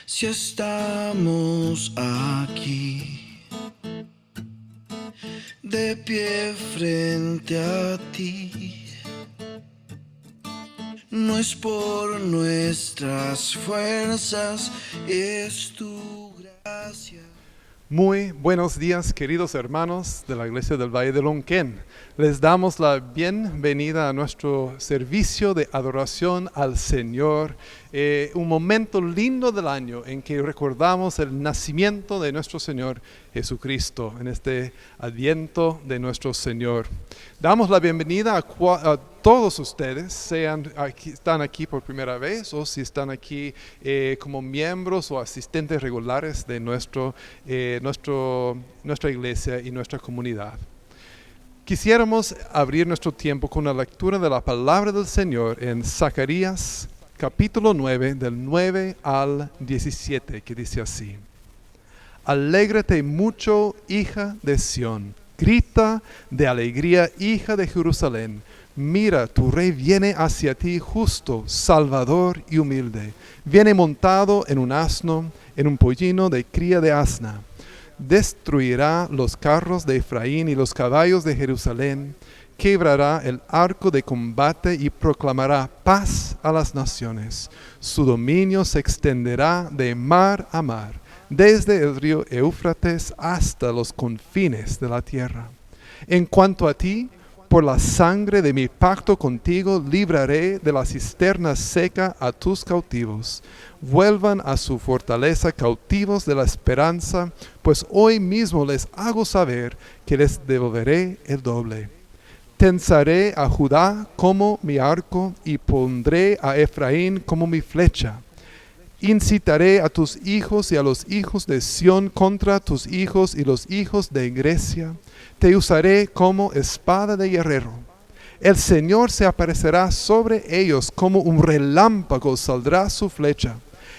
Si estamos aquí, de pie frente a ti, no es por nuestras fuerzas, es tu gracia. Muy buenos días, queridos hermanos de la Iglesia del Valle de Lonquén. Les damos la bienvenida a nuestro servicio de adoración al Señor. Un momento lindo del año en que recordamos el nacimiento de nuestro Señor Jesucristo, en este adviento de nuestro Señor. Damos la bienvenida a todos ustedes, están aquí por primera vez o si están aquí como miembros o asistentes regulares de nuestra iglesia y nuestra comunidad. Quisiéramos abrir nuestro tiempo con la lectura de la palabra del Señor en Zacarías capítulo 9, del 9 al 17, que dice así: Alégrate mucho, hija de Sión, grita de alegría, hija de Jerusalén. Mira, tu rey viene hacia ti justo, salvador y humilde. Viene montado en un asno, en un pollino de cría de asna. Destruirá los carros de Efraín y los caballos de Jerusalén. Quebrará el arco de combate y proclamará paz a las naciones. Su dominio se extenderá de mar a mar, desde el río Éufrates hasta los confines de la tierra. En cuanto a ti, por la sangre de mi pacto contigo, libraré de la cisterna seca a tus cautivos. Vuelvan a su fortaleza cautivos de la esperanza, pues hoy mismo les hago saber que les devolveré el doble. Tensaré a Judá como mi arco y pondré a Efraín como mi flecha. Incitaré a tus hijos y a los hijos de Sión contra tus hijos y los hijos de Grecia. Te usaré como espada de guerrero. El Señor se aparecerá sobre ellos como un relámpago, saldrá su flecha.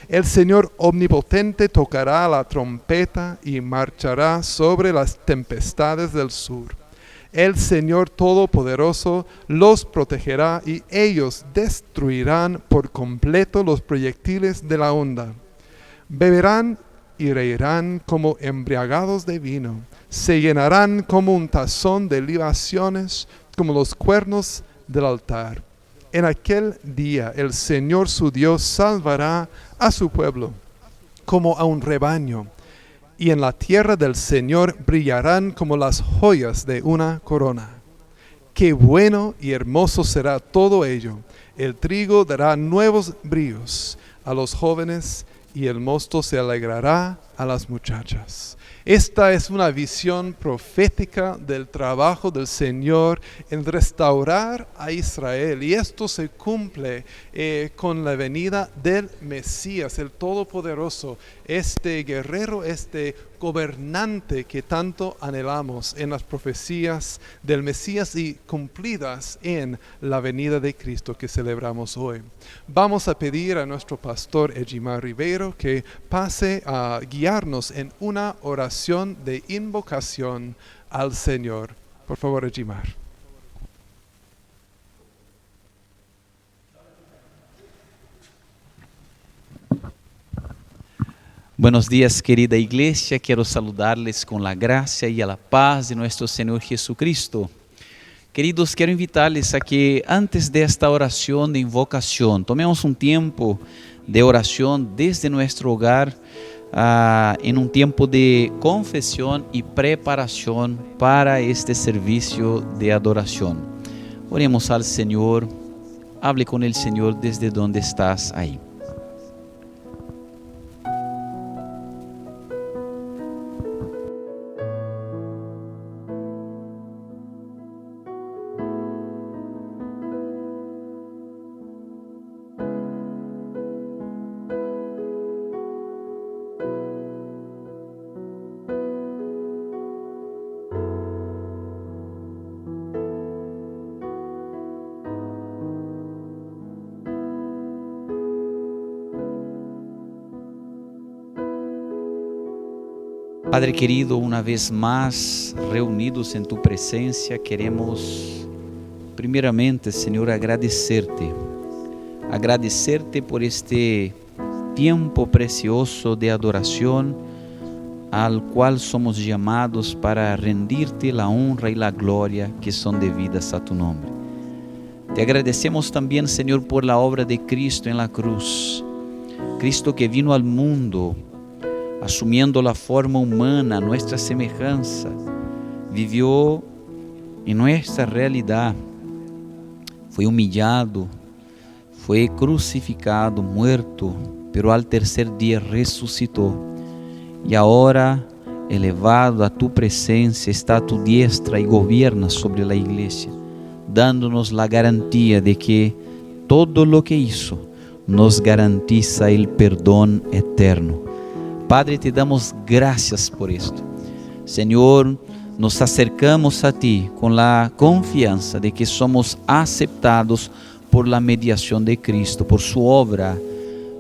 El Señor omnipotente tocará la trompeta y marchará sobre las tempestades del sur. El Señor Todopoderoso los protegerá y ellos destruirán por completo los proyectiles de la onda. Beberán y reirán como embriagados de vino. Se llenarán como un tazón de libaciones, como los cuernos del altar. En aquel día el Señor su Dios salvará a su pueblo como a un rebaño. Y en la tierra del Señor brillarán como las joyas de una corona. Qué bueno y hermoso será todo ello. El trigo dará nuevos brillos a los jóvenes y el mosto se alegrará a las muchachas. Esta es una visión profética del trabajo del Señor en restaurar a Israel. Y esto se cumple con la venida del Mesías, el Todopoderoso, este guerrero, este gobernante que tanto anhelamos en las profecías del Mesías y cumplidas en la venida de Cristo que celebramos hoy. Vamos a pedir a nuestro pastor Egimar Ribeiro que pase a guiarnos en una oración de invocación al Señor. Por favor, Egimar. Buenos días, querida iglesia. Quiero saludarles con la gracia y la paz de nuestro Señor Jesucristo. Queridos, quiero invitarles a que antes de esta oración de invocación, tomemos un tiempo de oración desde nuestro hogar, en un tiempo de confesión y preparación para este servicio de adoración. Oremos al Señor, hable con el Señor desde donde estás ahí. Padre querido, una vez más reunidos en tu presencia, queremos primeramente, Señor, agradecerte por este tiempo precioso de adoración al cual somos llamados para rendirte la honra y la gloria que son debidas a tu nombre. Te agradecemos también, Señor, por la obra de Cristo en la cruz, Cristo que vino al mundo asumiendo la forma humana, nuestra semejanza, vivió en nuestra realidad, fue humillado, fue crucificado, muerto, pero al tercer día resucitó y ahora, elevado a tu presencia, está a tu diestra y gobierna sobre la iglesia, dándonos la garantía de que todo lo que hizo nos garantiza el perdón eterno. Padre, te damos gracias por esto. Señor, nos acercamos a ti con la confianza de que somos aceptados por la mediación de Cristo, por su obra,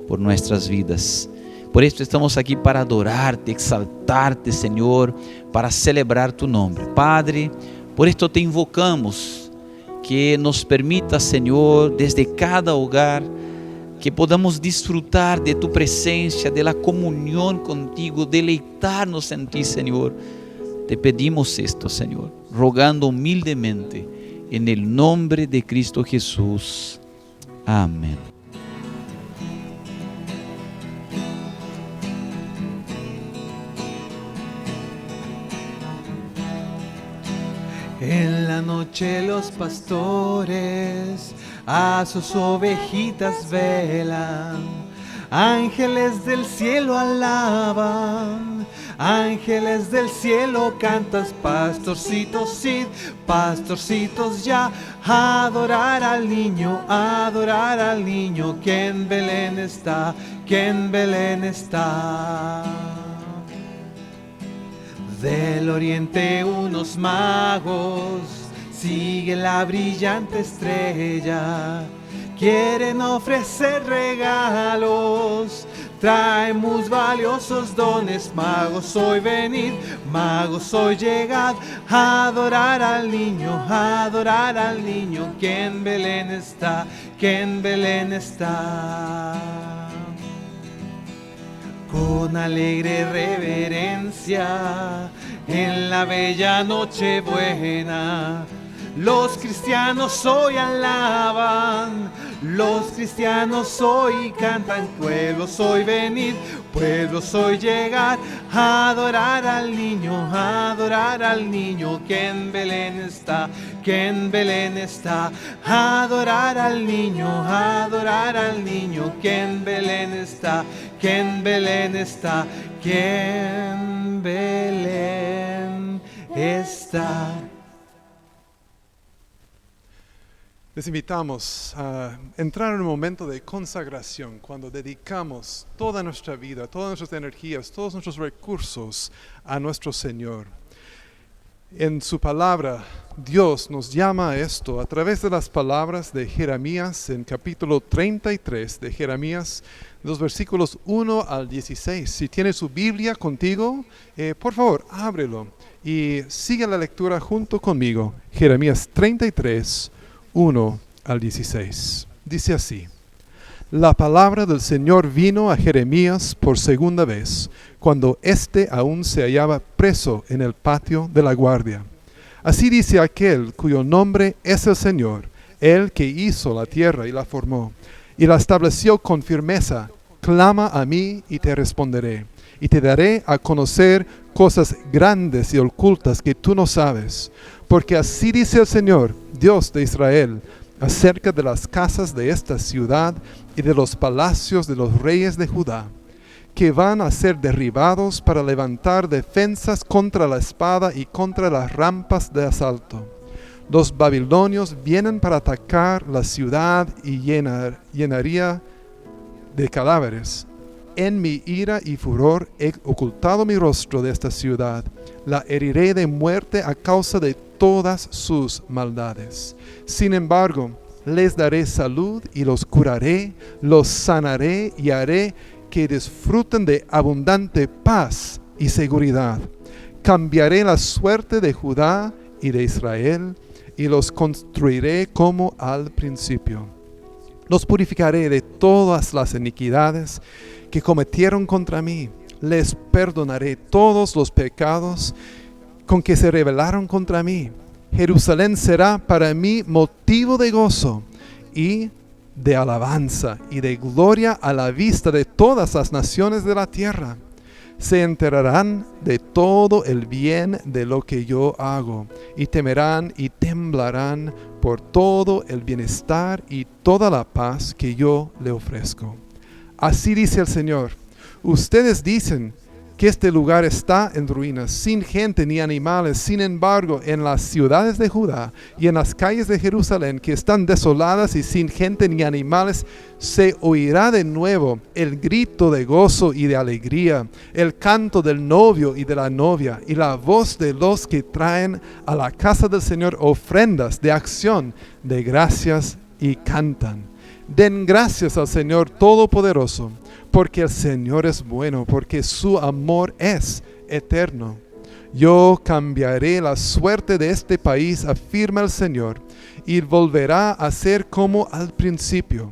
por nuestras vidas. Por esto estamos aquí para adorarte, exaltarte, Señor, para celebrar tu nombre. Padre, por esto te invocamos, que nos permita, Señor, desde cada hogar, que podamos disfrutar de tu presencia, de la comunión contigo, deleitarnos en ti, Señor. Te pedimos esto, Señor, rogando humildemente en el nombre de Cristo Jesús. Amén. En la noche los pastores a sus ovejitas velan, ángeles del cielo alaban, ángeles del cielo cantas, pastorcitos id, pastorcitos ya, adorar al niño que en Belén está, que en Belén está. Del oriente unos magos siguen la brillante estrella, quieren ofrecer regalos, traen muy valiosos dones. Magos hoy venid, magos hoy llegad, adorar al niño que en Belén está, que en Belén está. Con alegre reverencia, en la bella noche buena, los cristianos hoy alaban, Los cristianos hoy cantan, pueblos hoy venid, pueblos hoy llegar, a adorar al niño que en Belén está, que en Belén está, a adorar al niño que en Belén está, que en Belén está, que en Belén está. Les invitamos a entrar en un momento de consagración cuando dedicamos toda nuestra vida, todas nuestras energías, todos nuestros recursos a nuestro Señor. En su palabra, Dios nos llama a esto a través de las palabras de Jeremías en capítulo 33 de Jeremías, los versículos 1 al 16. Si tiene su Biblia contigo, por favor, ábrelo y sigue la lectura junto conmigo. Jeremías 33, 1 al 16. Dice así: La palabra del Señor vino a Jeremías por segunda vez, cuando éste aún se hallaba preso en el patio de la guardia. Así dice aquel cuyo nombre es el Señor, el que hizo la tierra y la formó, y la estableció con firmeza. Clama a mí y te responderé, y te daré a conocer cosas grandes y ocultas que tú no sabes. Porque así dice el Señor, Dios de Israel, acerca de las casas de esta ciudad y de los palacios de los reyes de Judá, que van a ser derribados para levantar defensas contra la espada y contra las rampas de asalto. Los babilonios vienen para atacar la ciudad y llenaría de cadáveres. En mi ira y furor he ocultado mi rostro de esta ciudad. La heriré de muerte a causa de todas sus maldades. Sin embargo, les daré salud y los curaré, los sanaré y haré que disfruten de abundante paz y seguridad. Cambiaré la suerte de Judá y de Israel y los construiré como al principio. Los purificaré de todas las iniquidades que cometieron contra mí. Les perdonaré todos los pecados con que se rebelaron contra mí. Jerusalén será para mí motivo de gozo y de alabanza y de gloria a la vista de todas las naciones de la tierra. Se enterarán de todo el bien de lo que yo hago, y temerán y temblarán por todo el bienestar y toda la paz que yo le ofrezco. Así dice el Señor: ustedes dicen que este lugar está en ruinas, sin gente ni animales. Sin embargo, en las ciudades de Judá y en las calles de Jerusalén, que están desoladas y sin gente ni animales, se oirá de nuevo el grito de gozo y de alegría, el canto del novio y de la novia, y la voz de los que traen a la casa del Señor ofrendas de acción de gracias y cantan. Den gracias al Señor Todopoderoso, porque el Señor es bueno, porque su amor es eterno. Yo cambiaré la suerte de este país, afirma el Señor, y volverá a ser como al principio.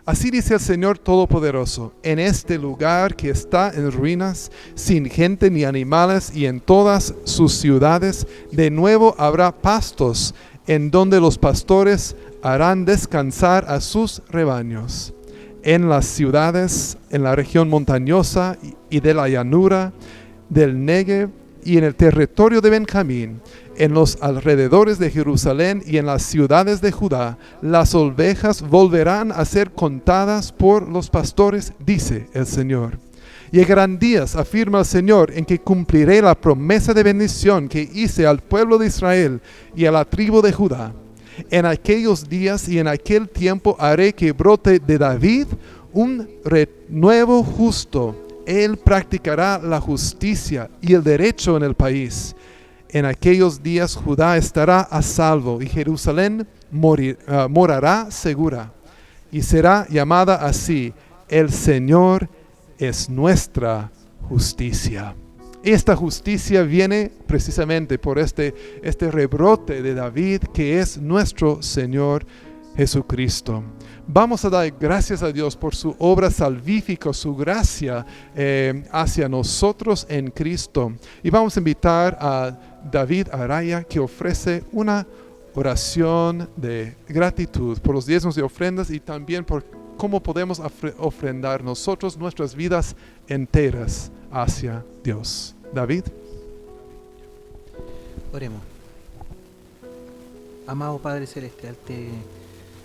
Así dice el Señor Todopoderoso: en este lugar que está en ruinas, sin gente ni animales, y en todas sus ciudades, de nuevo habrá pastos, en donde los pastores harán descansar a sus rebaños. En las ciudades, en la región montañosa y de la llanura, del Negev y en el territorio de Benjamín, en los alrededores de Jerusalén y en las ciudades de Judá, las ovejas volverán a ser contadas por los pastores, dice el Señor. Llegarán días, afirma el Señor, en que cumpliré la promesa de bendición que hice al pueblo de Israel y a la tribu de Judá. En aquellos días y en aquel tiempo haré que brote de David un renuevo justo. Él practicará la justicia y el derecho en el país. En aquellos días Judá estará a salvo y Jerusalén morará segura. Y será llamada así: el Señor es nuestra justicia. Esta justicia viene precisamente por este rebrote de David, que es nuestro Señor Jesucristo. Vamos a dar gracias a Dios por su obra salvífica, su gracia hacia nosotros en Cristo. Y vamos a invitar a David Araya, que ofrece una oración de gratitud por los diezmos y ofrendas y también por cómo podemos ofrendar nosotros nuestras vidas enteras hacia Dios. David. Oremos. Amado Padre Celestial,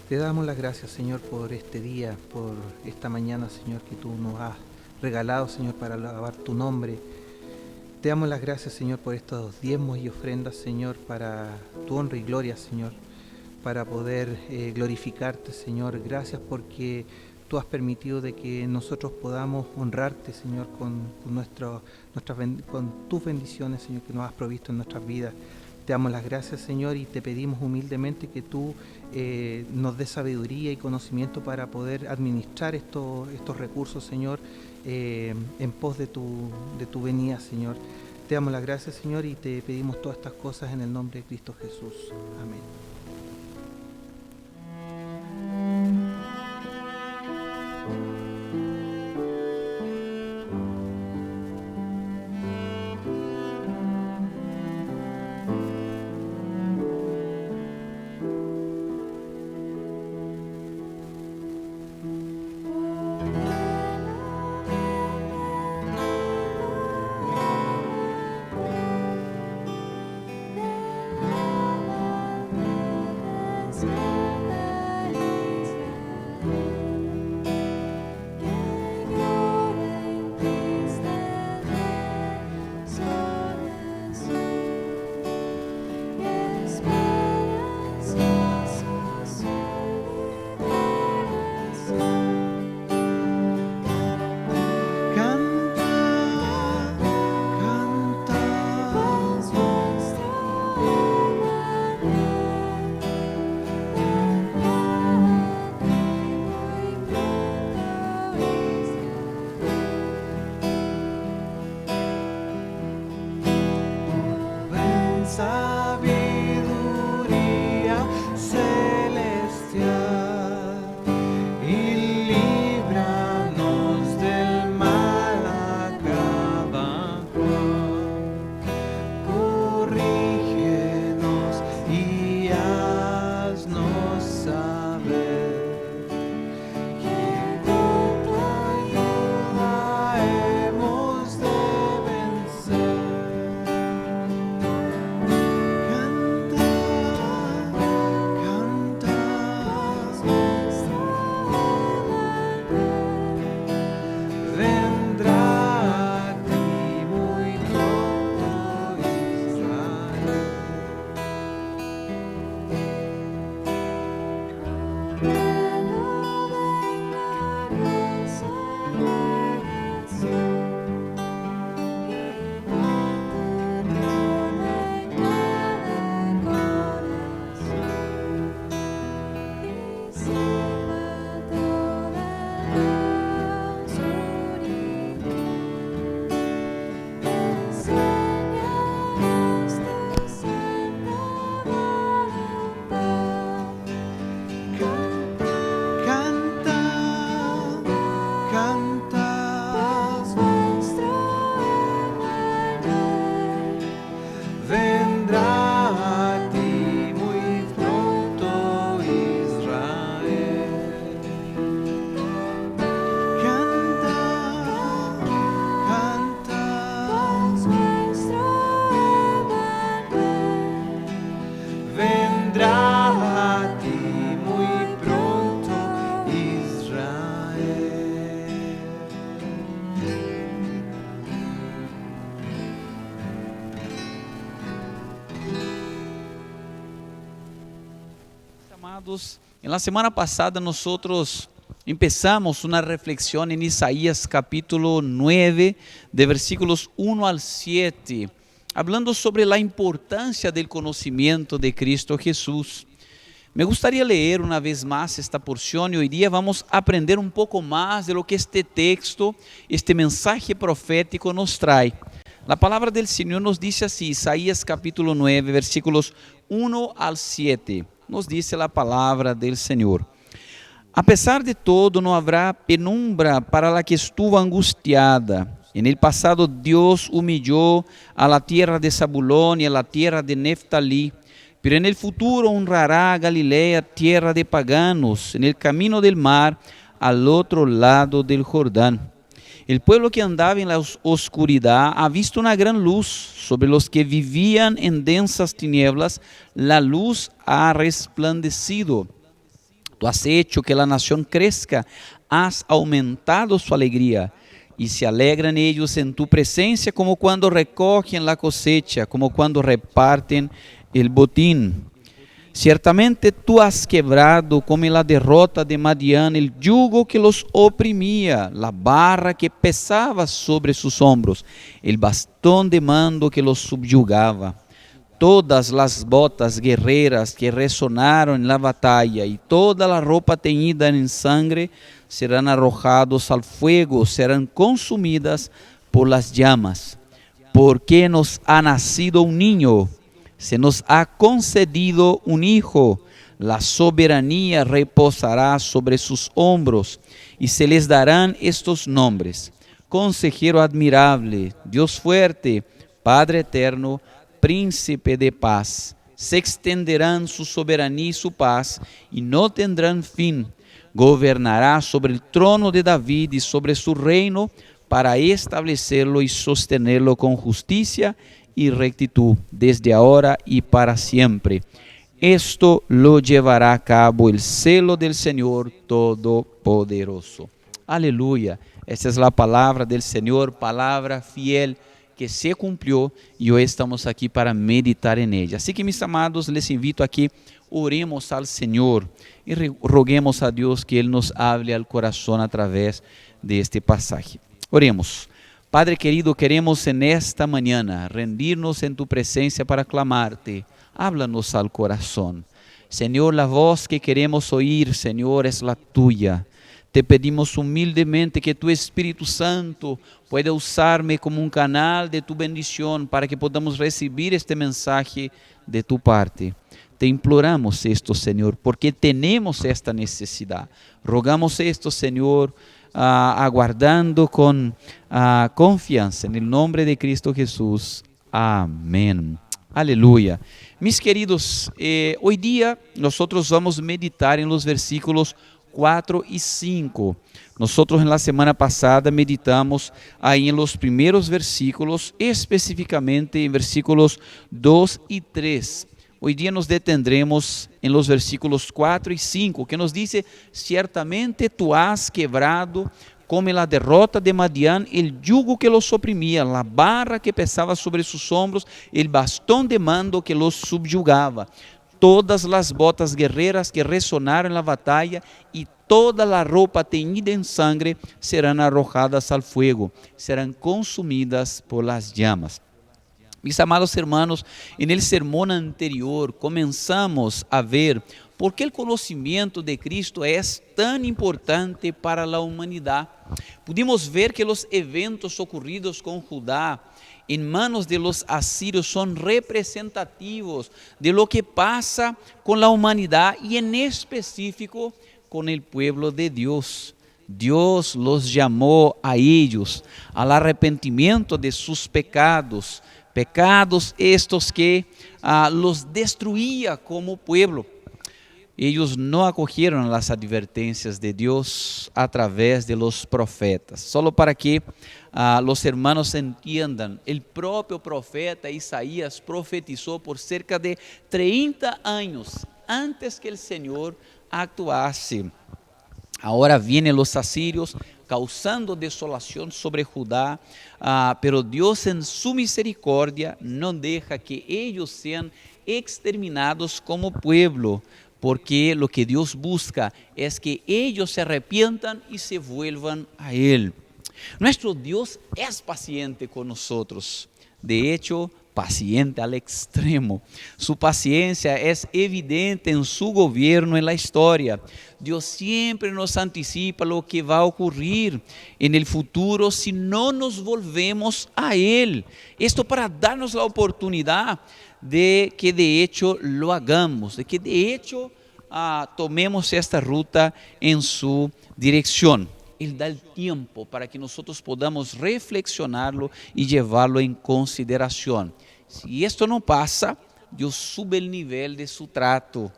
te damos las gracias, Señor, por este día, por esta mañana, Señor, que tú nos has regalado, Señor, para alabar tu nombre. Te damos las gracias, Señor, por estos diezmos y ofrendas, Señor, para tu honra y gloria, Señor, para poder glorificarte, Señor. Gracias porque tú has permitido de que nosotros podamos honrarte, Señor, con tus bendiciones, Señor, que nos has provisto en nuestras vidas. Te damos las gracias, Señor, y te pedimos humildemente que tú nos des sabiduría y conocimiento para poder administrar estos recursos, Señor, en pos de tu venida, Señor. Te damos las gracias, Señor, y te pedimos todas estas cosas en el nombre de Cristo Jesús. Amén. Sabiduría celestial y líbranos del mal acabar. Corrígenos y haznos saber que con tu ayuda hemos de vencer. Amados, en la semana pasada nosotros empezamos una reflexión en Isaías capítulo 9, de versículos 1 al 7, hablando sobre la importancia del conocimiento de Cristo Jesús. Me gustaría leer una vez más esta porción y hoy día vamos a aprender un poco más de lo que este texto, este mensaje profético nos trae. La palabra del Señor nos dice así, Isaías capítulo 9, versículos 1 al 7. Nos dice la palabra del Señor. A pesar de todo, no habrá penumbra para la que estuvo angustiada. En el pasado Dios humilló a la tierra de Zabulón y a la tierra de Neftalí. pero en el futuro honrará a Galilea, tierra de paganos, en el camino del mar, al otro lado del Jordán. El pueblo que andaba en la oscuridad ha visto una gran luz. Sobre los que vivían en densas tinieblas, la luz ha resplandecido. Tú has hecho que la nación crezca, has aumentado su alegría, y se alegran ellos en tu presencia como cuando recogen la cosecha, como cuando reparten el botín. Ciertamente tú has quebrado como en la derrota de Madián el yugo que los oprimía, la barra que pesaba sobre sus hombros, el bastón de mando que los subyugaba. Todas las botas guerreras que resonaron en la batalla y toda la ropa teñida en sangre serán arrojados al fuego, serán consumidas por las llamas. Porque nos ha nacido un niño, se nos ha concedido un hijo, la soberanía reposará sobre sus hombros y se les darán estos nombres: Consejero admirable, Dios fuerte, Padre eterno, Príncipe de paz. Se extenderán su soberanía y su paz y no tendrán fin. Gobernará sobre el trono de David y sobre su reino para establecerlo y sostenerlo con justicia y rectitud desde ahora y para siempre. Esto lo llevará a cabo el celo del Señor Todopoderoso. Aleluya. Esta es la palabra del Señor, palabra fiel que se cumplió y hoy estamos aquí para meditar en ella. Así que mis amados, les invito a que oremos al Señor y roguemos a Dios que Él nos hable al corazón a través de este pasaje. Oremos. Padre querido, queremos en esta mañana rendirnos en tu presencia para clamarte. Háblanos al corazón. Señor, la voz que queremos oír, Señor, es la tuya. Te pedimos humildemente que tu Espíritu Santo pueda usarme como un canal de tu bendición para que podamos recibir este mensaje de tu parte. Te imploramos esto, Señor, porque tenemos esta necesidad. Rogamos esto, Señor, aguardando con confianza en el nombre de Cristo Jesús. Amén. Aleluya. Mis queridos, hoy día nosotros vamos a meditar en los versículos 4 y 5. Nosotros en la semana pasada meditamos ahí en los primeros versículos, específicamente en versículos 2 y 3. Hoy día nos detendremos en los versículos 4 y 5, que nos dice: ciertamente tú has quebrado como en la derrota de Madián el yugo que los oprimía, la barra que pesaba sobre sus hombros, el bastón de mando que los subyugaba. Todas las botas guerreras que resonaron en la batalla y toda la ropa teñida en sangre serán arrojadas al fuego, serán consumidas por las llamas. Mis amados hermanos, en el sermón anterior comenzamos a ver por qué el conocimiento de Cristo es tan importante para la humanidad. Pudimos ver que los eventos ocurridos con Judá en manos de los asirios son representativos de lo que pasa con la humanidad y en específico con el pueblo de Dios. Dios los llamó a ellos al arrepentimiento de sus pecados, pecados estos que los destruía como pueblo. Ellos no acogieron las advertencias de Dios a través de los profetas. Solo para que los hermanos entiendan, el propio profeta Isaías profetizó por cerca de 30 años antes que el Señor actuase. Ahora vienen los asirios causando desolación sobre Judá, pero Dios en su misericordia no deja que ellos sean exterminados como pueblo, porque lo que Dios busca es que ellos se arrepientan y se vuelvan a Él. Nuestro Dios es paciente con nosotros, de hecho, paciente al extremo. Su paciencia es evidente en su gobierno en la historia. Dios siempre nos anticipa lo que va a ocurrir en el futuro si no nos volvemos a Él. Esto para darnos la oportunidad de que de hecho lo hagamos, de que de hecho tomemos esta ruta en su dirección. Él da el tiempo para que nosotros podamos reflexionarlo y llevarlo en consideración. Si esto no pasa, Dios sube el nivel de su trato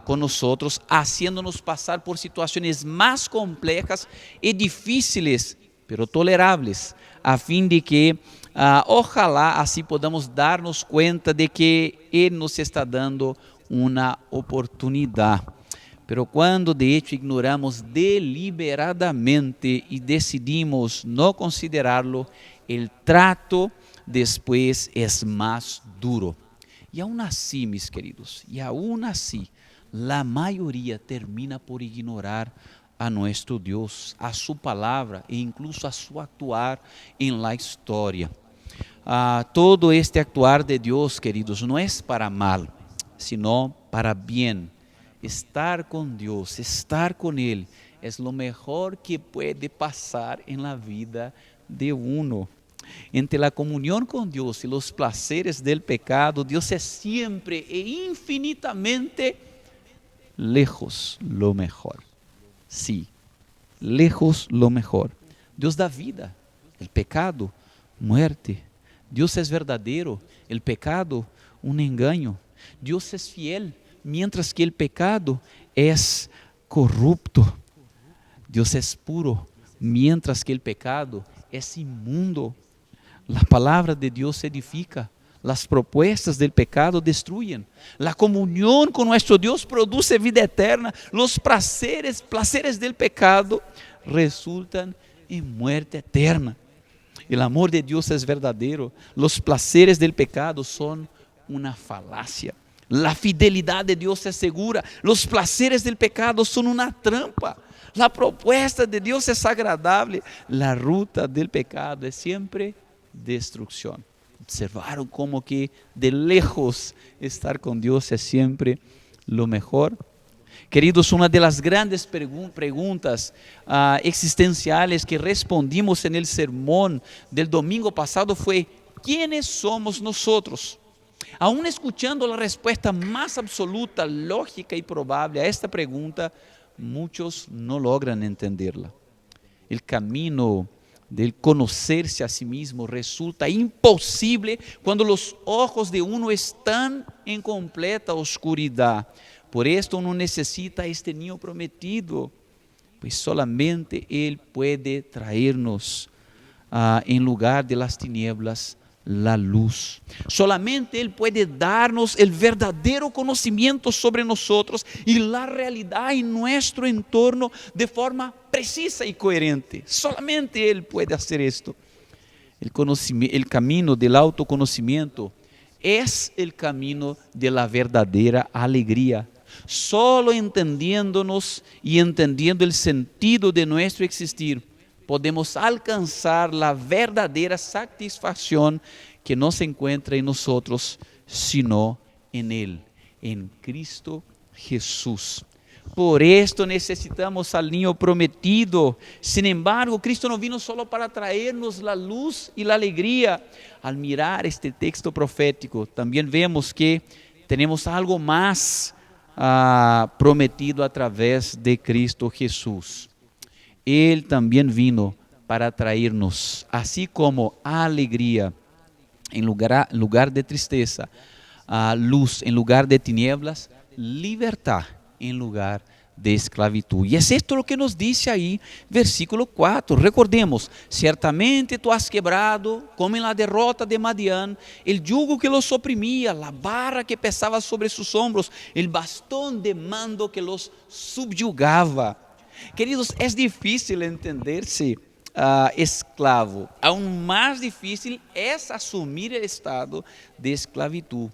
con nosotros, haciéndonos pasar por situaciones más complejas y difíciles, pero tolerables, a fin de que ojalá así podamos darnos cuenta de que Él nos está dando una oportunidad. Pero cuando de hecho ignoramos deliberadamente y decidimos no considerarlo, el trato después es más duro. Y aún así, mis queridos, y aún así, la mayoría termina por ignorar a nuestro Dios, a su palabra e incluso a su actuar en la historia. Todo este actuar de Dios, queridos, no es para mal, sino para bien. Estar con Dios, estar con Él, es lo mejor que puede pasar en la vida de uno. Entre la comunión con Dios y los placeres del pecado, Dios es siempre e infinitamente lejos lo mejor. Sí, lejos lo mejor. Dios da vida, el pecado, muerte. Dios es verdadero, el pecado, un engaño. Dios es fiel, mientras que el pecado es corrupto. Dios es puro, mientras que el pecado es inmundo. La palabra de Dios edifica, las propuestas del pecado destruyen. La comunión con nuestro Dios produce vida eterna. Los placeres del pecado resultan en muerte eterna. El amor de Dios es verdadero. Los placeres del pecado son una falacia. La fidelidad de Dios es segura. Los placeres del pecado son una trampa. La propuesta de Dios es agradable. La ruta del pecado es siempre destrucción. Observaron como que de lejos estar con Dios es siempre lo mejor. Queridos, una de las grandes preguntas existenciales que respondimos en el sermón del domingo pasado fue: ¿quiénes somos nosotros? Aún escuchando la respuesta más absoluta, lógica y probable a esta pregunta, muchos no logran entenderla. El camino del conocerse a sí mismo resulta imposible cuando los ojos de uno están en completa oscuridad. Por esto uno necesita este niño prometido, pues solamente Él puede traernos en lugar de las tinieblas la luz. Solamente Él puede darnos el verdadero conocimiento sobre nosotros y la realidad en nuestro entorno de forma precisa y coherente. Solamente Él puede hacer esto. El camino del autoconocimiento es el camino de la verdadera alegría. Solo entendiéndonos y entendiendo el sentido de nuestro existir, podemos alcanzar la verdadera satisfacción que no se encuentra en nosotros, sino en Él, en Cristo Jesús. Por esto necesitamos al niño prometido. Sin embargo, Cristo no vino solo para traernos la luz y la alegría. Al mirar este texto profético, también vemos que tenemos algo más prometido a través de Cristo Jesús. Él también vino para traernos, así como alegría en lugar de tristeza, luz en lugar de tinieblas, libertad en lugar de esclavitud. Y es esto lo que nos dice ahí, versículo 4. Recordemos: ciertamente tú has quebrado, como en la derrota de Madián, el yugo que los oprimía, la barra que pesaba sobre sus hombros, el bastón de mando que los subyugaba. Queridos, es difícil entenderse esclavo. Aún más difícil es asumir el estado de esclavitud.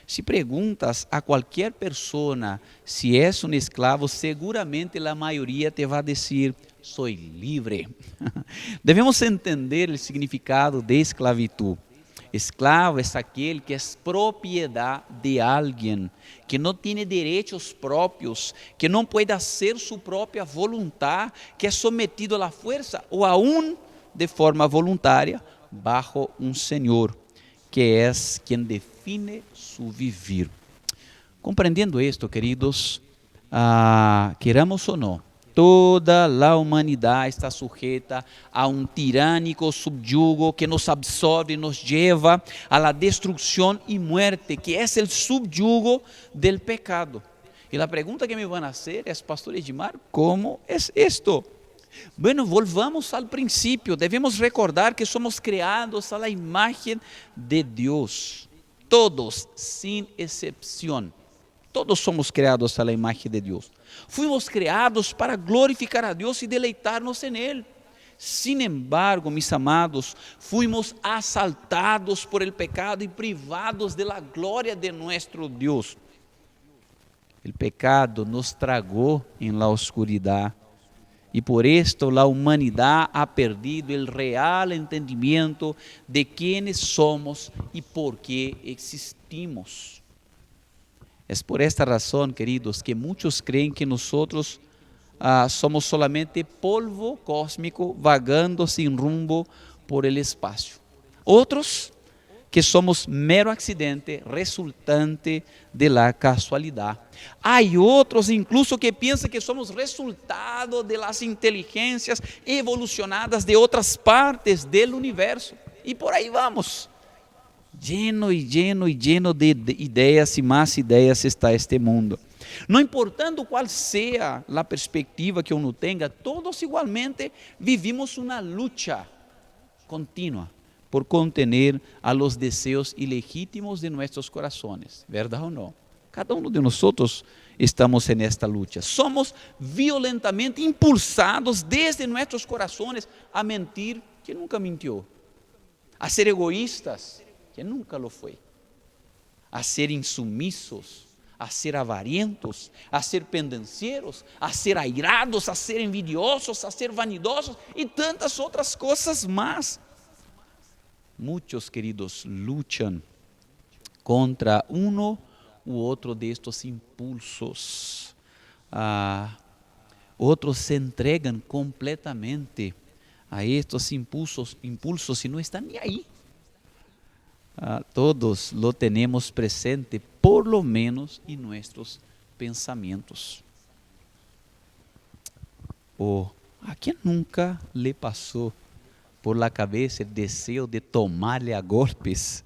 Si preguntas a cualquier persona si es un esclavo, seguramente la mayoría te va a decir: soy libre. Debemos entender el significado de esclavitud. Esclavo es aquel que es propiedad de alguien, que no tiene derechos propios, que no puede hacer su propia voluntad, que es sometido a la fuerza o aún de forma voluntaria bajo un señor, que es quien define su vivir. Comprendiendo esto, queridos, queramos o no, Toda la humanidad está sujeta a un tiránico subyugo que nos absorbe y nos lleva a la destrucción y muerte, que es el subyugo del pecado. Y la pregunta que me van a hacer es, Pastor Edmar, ¿cómo es esto? Bueno, volvamos al principio. Debemos recordar que somos creados a la imagen de Dios. Todos, sin excepción. Todos somos creados a la imagen de Dios. Fuimos creados para glorificar a Dios y deleitarnos en Él. Sin embargo, mis amados, fuimos asaltados por el pecado y privados de la gloria de nuestro Dios. El pecado nos tragó en la oscuridad. Y por esto la humanidad ha perdido el real entendimiento de quiénes somos y por qué existimos. Es por esta razón, queridos, que muchos creen que nosotros somos solamente polvo cósmico vagando sin rumbo por el espacio. Otros que somos mero accidente resultante de la casualidad. Hay otros incluso que piensan que somos resultado de las inteligencias evolucionadas de otras partes del universo. Y por ahí vamos. Lleno y lleno y lleno de ideas y más ideas está este mundo. No importando cuál sea la perspectiva que uno tenga, todos igualmente vivimos una lucha continua por contener a los deseos ilegítimos de nuestros corazones, ¿verdad o no? Cada uno de nosotros estamos en esta lucha. Somos violentamente impulsados desde nuestros corazones a mentir, que nunca mintió, a ser egoístas, que nunca lo fue, a ser insumisos, a ser avarientos, a ser pendencieros, a ser airados, a ser envidiosos, a ser vanidosos y tantas otras cosas más. Muchos, queridos, luchan contra uno u otro de estos impulsos. Otros se entregan completamente a estos impulsos y no están ni ahí. Todos lo tenemos presente, por lo menos en nuestros pensamientos. ¿A quién nunca le pasó por la cabeza el deseo de tomarle a golpes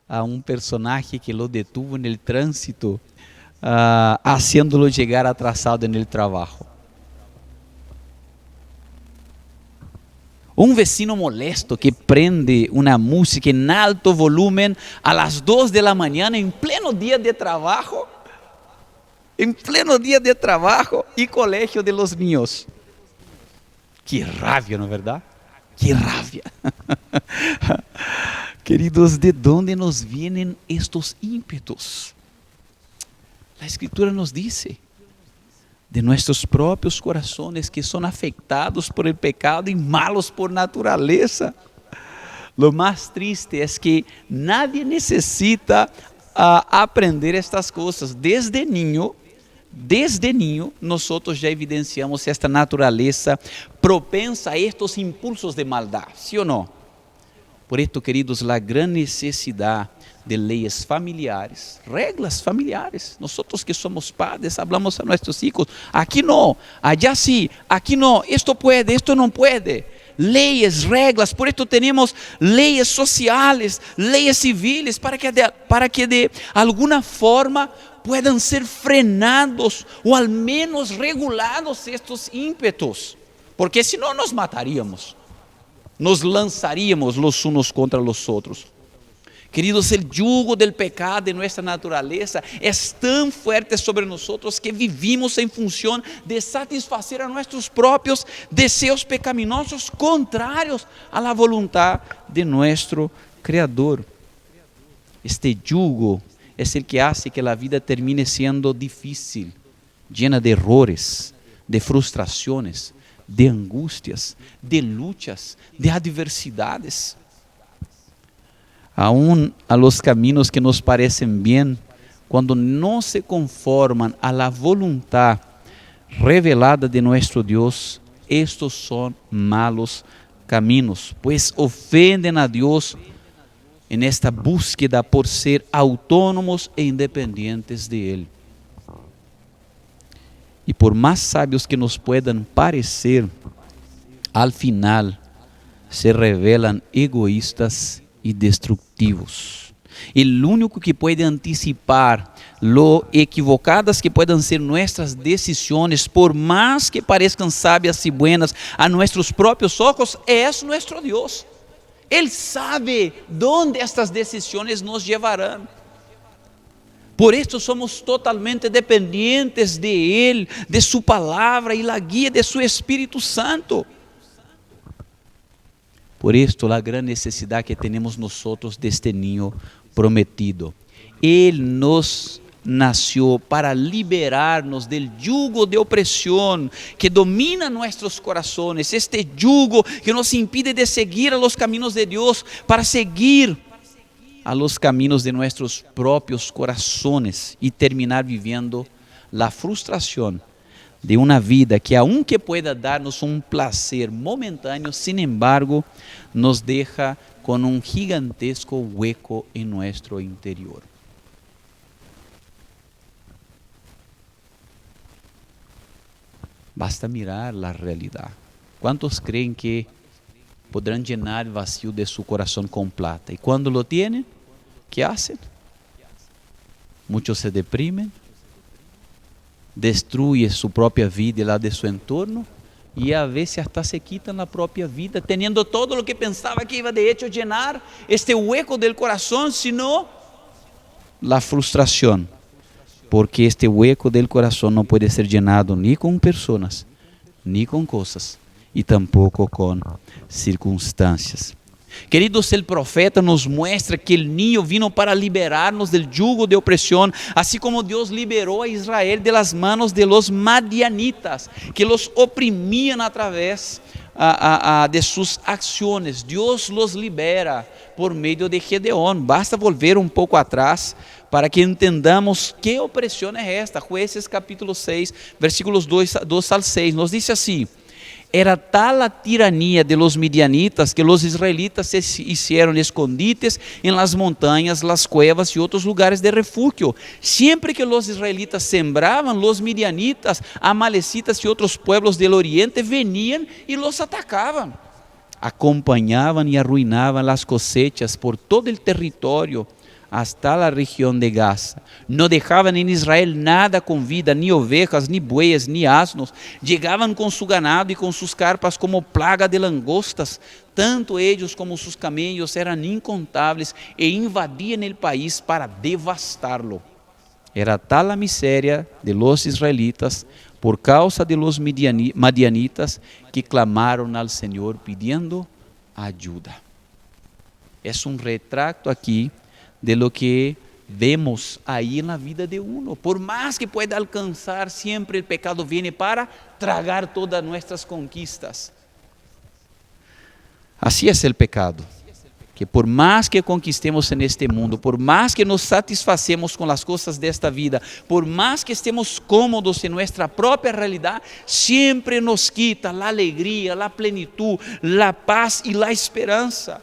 a un personaje que lo detuvo en el tránsito, haciéndolo llegar atrasado en el trabajo? Un vecino molesto que prende una música en alto volumen a las 2 de la mañana en pleno día de trabajo y colegio de los niños. Qué rabia, ¿no es verdad? Qué rabia. Queridos, ¿de dónde nos vienen estos ímpetus? La Escritura nos dice: de nuestros propios corazones que son afectados por el pecado y malos por naturaleza. Lo más triste es que nadie necesita aprender estas cosas. Desde niño nosotros ya evidenciamos esta naturaleza propensa a estos impulsos de maldad, ¿sí o no? Por esto, queridos, la gran necesidad de leyes familiares, reglas familiares. Nosotros que somos padres hablamos a nuestros hijos: aquí no, allá sí, aquí no, esto puede, esto no puede. Leyes, reglas. Por esto tenemos leyes sociales, leyes civiles, para que de alguna forma puedan ser frenados o al menos regulados estos ímpetus, porque si no nos mataríamos, nos lanzaríamos los unos contra los otros. Queridos, el yugo del pecado de nuestra naturaleza es tan fuerte sobre nosotros que vivimos en función de satisfacer a nuestros propios deseos pecaminosos contrarios a la voluntad de nuestro Creador. Este yugo es el que hace que la vida termine siendo difícil, llena de errores, de frustraciones, de angustias, de luchas, de adversidades. Aún a los caminos que nos parecen bien, cuando no se conforman a la voluntad revelada de nuestro Dios, estos son malos caminos, pues ofenden a Dios en esta búsqueda por ser autónomos e independientes de Él. Y por más sabios que nos puedan parecer, al final se revelan egoístas y destructivos. El único que puede anticipar lo equivocadas que puedan ser nuestras decisiones, por más que parezcan sabias y buenas a nuestros propios ojos, es nuestro Dios. Él sabe dónde estas decisiones nos llevarán. Por esto somos totalmente dependientes de Él, de su palabra y la guía de su Espíritu Santo. Por esto la gran necesidad que tenemos nosotros de este niño prometido. Él nos nació para liberarnos del yugo de opresión que domina nuestros corazones, este yugo que nos impide de seguir a los caminos de Dios, para seguir a los caminos de nuestros propios corazones y terminar viviendo la frustración de una vida que, aunque pueda darnos un placer momentáneo, sin embargo, nos deja con un gigantesco hueco en nuestro interior. Basta mirar la realidad. ¿Cuántos creen que podrán llenar el vacío de su corazón con plata? Y cuando lo tienen, ¿qué hacen? Muchos se deprimen, destruyen su propia vida y la de su entorno, y a veces hasta se quitan la propia vida, teniendo todo lo que pensaba que iba de hecho a llenar este hueco del corazón, sino la frustración. Porque este hueco del corazón no puede ser llenado ni con personas, ni con cosas, y tampoco con circunstancias. Queridos, el profeta nos muestra que el niño vino para liberarnos del yugo de opresión, así como Dios liberó a Israel de las manos de los madianitas, que los oprimían a través de sus acciones. Dios los libera por medio de Gedeón. Basta volver un poco atrás para que entendamos qué opresión es esta. Jueces capítulo 6, versículos 2 al 6, nos dice así: era tal la tiranía de los midianitas que los israelitas se hicieron escondites en las montañas, las cuevas y otros lugares de refugio. Siempre que los israelitas sembraban, los midianitas, amalecitas y otros pueblos del oriente venían y los atacaban. Acompañaban y arruinaban las cosechas por todo el territorio hasta la región de Gaza. No dejaban en Israel nada con vida, ni ovejas, ni bueyes, ni asnos. Llegaban con su ganado y con sus carpas como plaga de langostas. Tanto ellos como sus camellos eran incontables e invadían el país para devastarlo. Era tal la miseria de los israelitas por causa de los madianitas que clamaron al Señor pidiendo ayuda. Es un retrato aquí de lo que vemos ahí en la vida de uno. Por más que pueda alcanzar, siempre el pecado viene para tragar todas nuestras conquistas. Así es el pecado, que por más que conquistemos en este mundo, por más que nos satisfacemos con las cosas de esta vida, por más que estemos cómodos en nuestra propia realidad, siempre nos quita la alegría, la plenitud, la paz y la esperanza.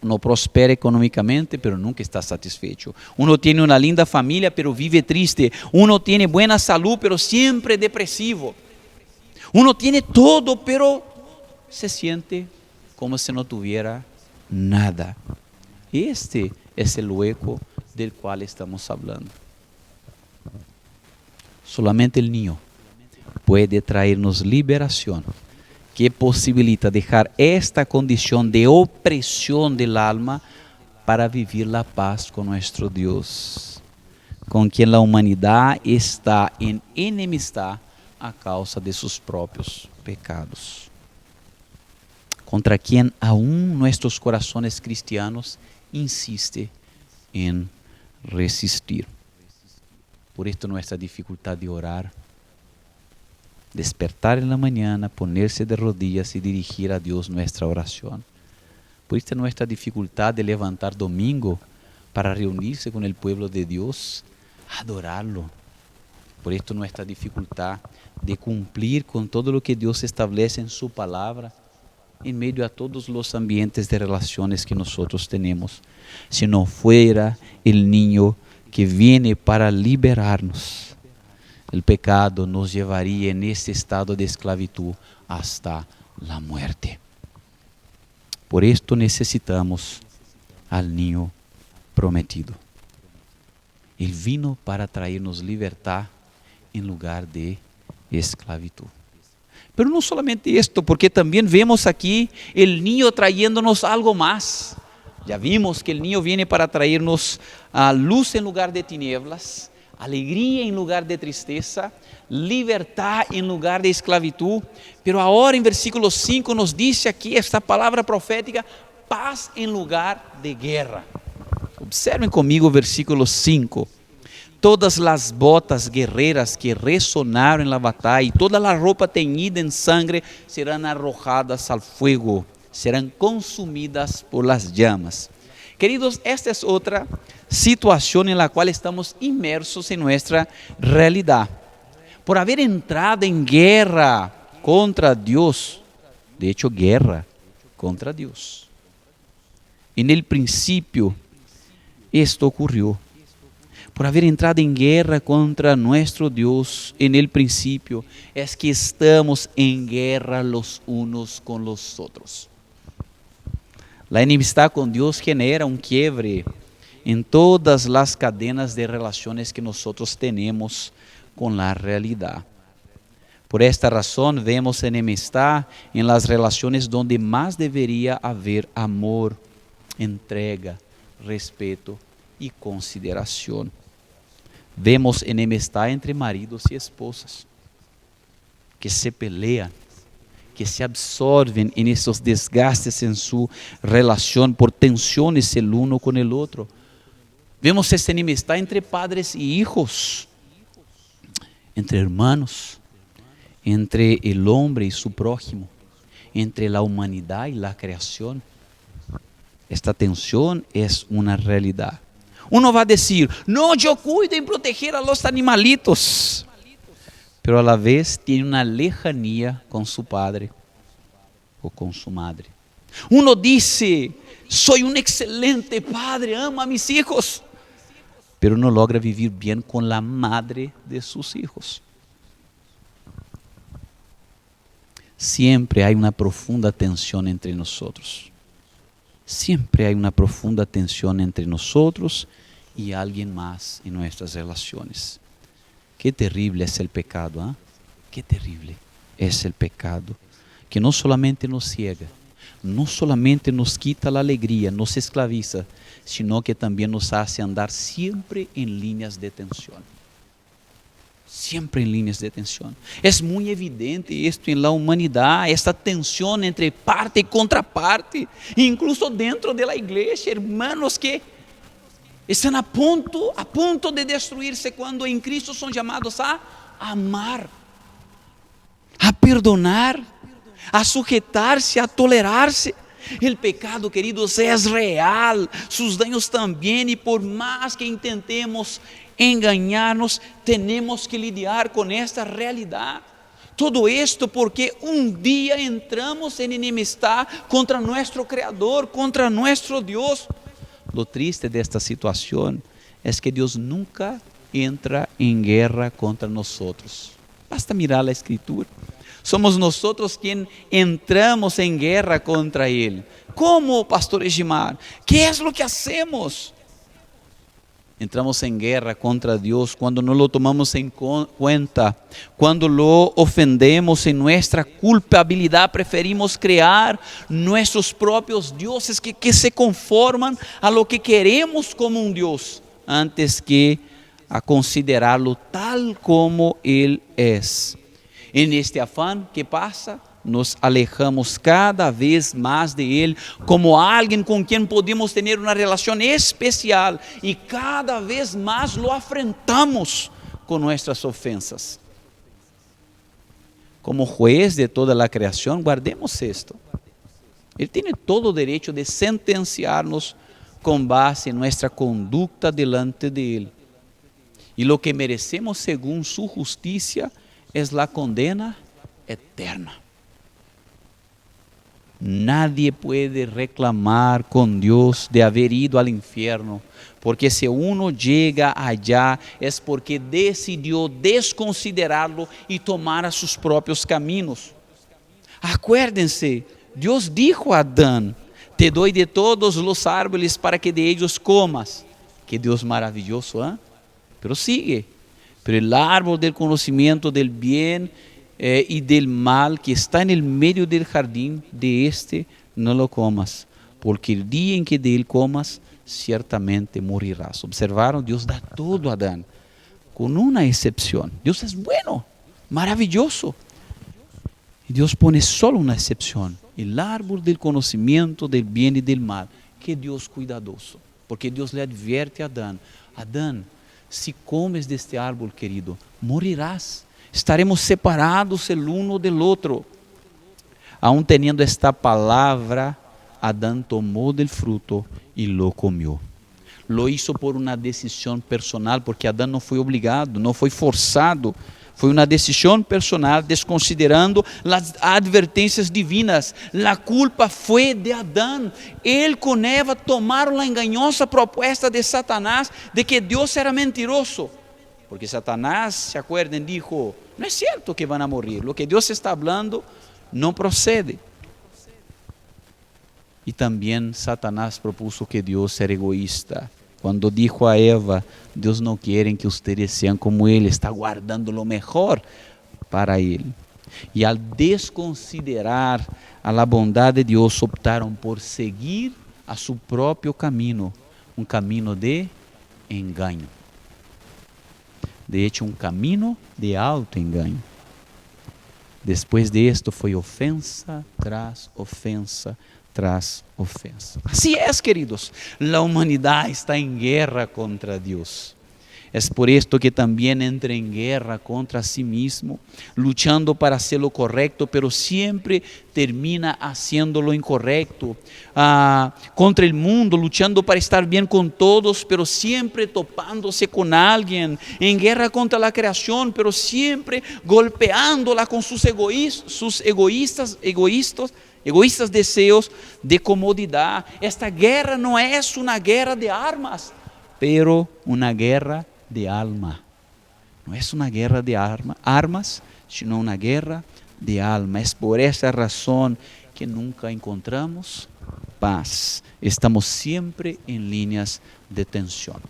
Uno prospera económicamente, pero nunca está satisfecho. Uno tiene una linda familia, pero vive triste. Uno tiene buena salud, pero siempre depresivo. Uno tiene todo, pero se siente como si no tuviera nada. Este es el hueco del cual estamos hablando. Solamente el niño puede traernos liberación, que posibilita dejar esta condición de opresión del alma para vivir la paz con nuestro Dios, con quien la humanidad está en enemistad a causa de sus propios pecados, contra quien aún nuestros corazones cristianos insiste en resistir. Por esto nuestra dificultad de orar, despertar en la mañana, ponerse de rodillas y dirigir a Dios nuestra oración. Por esta nuestra dificultad de levantar domingo para reunirse con el pueblo de Dios, adorarlo. Por esto nuestra dificultad de cumplir con todo lo que Dios establece en su palabra, en medio a todos los ambientes de relaciones que nosotros tenemos. Si no fuera el niño que viene para liberarnos, el pecado nos llevaría en este estado de esclavitud hasta la muerte. Por esto necesitamos al niño prometido. Él vino para traernos libertad en lugar de esclavitud. Pero no solamente esto, porque también vemos aquí el niño trayéndonos algo más. Ya vimos que el niño viene para traernos luz en lugar de tinieblas, alegría en lugar de tristeza, libertad en lugar de esclavitud. Pero ahora en versículo 5 nos dice aquí esta palabra profética, paz en lugar de guerra. Observen conmigo versículo 5. Todas las botas guerreras que resonaron en la batalla y toda la ropa teñida en sangre serán arrojadas al fuego, serán consumidas por las llamas. Queridos, esta es otra situación en la cual estamos inmersos en nuestra realidad. Por haber entrado en guerra contra Dios, de hecho guerra contra Dios. En el principio esto ocurrió. Por haber entrado en guerra contra nuestro Dios en el principio, es que estamos en guerra los unos con los otros. La enemistad con Dios genera un quiebre en todas las cadenas de relaciones que nosotros tenemos con la realidad. Por esta razón vemos enemistad en las relaciones donde más debería haber amor, entrega, respeto y consideración. Vemos enemistad entre maridos y esposas, que se pelean, que se absorben en esos desgastes en su relación por tensiones el uno con el otro. Vemos esta enemistad entre padres y hijos, entre hermanos, entre el hombre y su prójimo, entre la humanidad y la creación. Esta tensión es una realidad. Uno va a decir, no, yo cuido en proteger a los animalitos, pero a la vez tiene una lejanía con su padre o con su madre. Uno dice, soy un excelente padre, amo a mis hijos, pero no logra vivir bien con la madre de sus hijos. Siempre hay una profunda tensión entre nosotros. Siempre hay una profunda tensión entre nosotros y alguien más en nuestras relaciones. Qué terrible es el pecado, ¿eh? Qué terrible es el pecado, que no solamente nos ciega, no solamente nos quita la alegría, nos esclaviza, sino que también nos hace andar siempre en líneas de tensión. Siempre en líneas de tensión. Es muy evidente esto en la humanidad, esta tensión entre parte y contraparte, incluso dentro de la iglesia, hermanos que están a punto de destruirse cuando en Cristo son llamados a amar, a perdonar, a sujetarse, a tolerarse. El pecado, queridos, es real, sus daños también, y por más que intentemos engañarnos, tenemos que lidiar con esta realidad. Todo esto porque un día entramos en enemistad contra nuestro Creador, contra nuestro Dios. Lo triste de esta situación es que Dios nunca entra en guerra contra nosotros. Basta mirar la Escritura. Somos nosotros quien entramos en guerra contra Él. ¿Cómo, pastor Egimar? ¿Qué es lo que hacemos? Entramos en guerra contra Dios cuando no lo tomamos en cuenta, cuando lo ofendemos en nuestra culpabilidad, preferimos crear nuestros propios dioses que se conforman a lo que queremos como un Dios, antes que a considerarlo tal como Él es. En este afán, ¿qué pasa? Nos alejamos cada vez más de Él como alguien con quien podemos tener una relación especial, y cada vez más lo afrentamos con nuestras ofensas. Como juez de toda la creación, guardemos esto. Él tiene todo derecho de sentenciarnos con base en nuestra conducta delante de Él. Y lo que merecemos según su justicia es la condena eterna. Nadie puede reclamar con Dios de haber ido al infierno, porque si uno llega allá es porque decidió desconsiderarlo y tomar sus propios caminos. Acuérdense, Dios dijo a Adán: te doy de todos los árboles para que de ellos comas. Qué Dios maravilloso, ¿eh? Pero sigue. Pero el árbol del conocimiento del bien y del mal que está en el medio del jardín, de este no lo comas, porque el día en que de él comas, ciertamente morirás. Observaron, Dios da todo a Adán, con una excepción. Dios es bueno, maravilloso. Y Dios pone solo una excepción: el árbol del conocimiento del bien y del mal. Que Dios cuidadoso, porque Dios le advierte a Adán: Adán, si comes de este árbol, querido, morirás. Estaremos separados el uno del otro. Aún teniendo esta palabra, Adán tomó del fruto y lo comió. Lo hizo por una decisión personal, porque Adán no fue obligado, no fue forzado. Fue una decisión personal, desconsiderando las advertencias divinas. La culpa fue de Adán. Él con Eva tomaron la engañosa propuesta de Satanás de que Dios era mentiroso. Porque Satanás, se acuerdan, dijo: no es cierto que van a morir. Lo que Dios está hablando no procede. Y también Satanás propuso que Dios era egoísta. Cuando dijo a Eva: Dios no quiere que ustedes sean como Él, está guardando lo mejor para Él. Y al desconsiderar a la bondad de Dios, optaron por seguir a su propio camino, un camino de engaño. De hecho, un camino de autoengaño. Después de esto fue ofensa tras ofensa tras ofensa. Así es, queridos, la humanidad está en guerra contra Dios. Es por esto que también entra en guerra contra sí mismo, luchando para hacer lo correcto, pero siempre termina haciendo lo incorrecto. Contra el mundo, luchando para estar bien con todos, pero siempre topándose con alguien. En guerra contra la creación, pero siempre golpeándola con sus egoístas deseos de comodidad. Esta guerra no es una guerra de armas, pero una guerra de alma. No es una guerra de armas, sino una guerra de alma. Es por esa razón que nunca encontramos paz. Estamos siempre en líneas de tensión.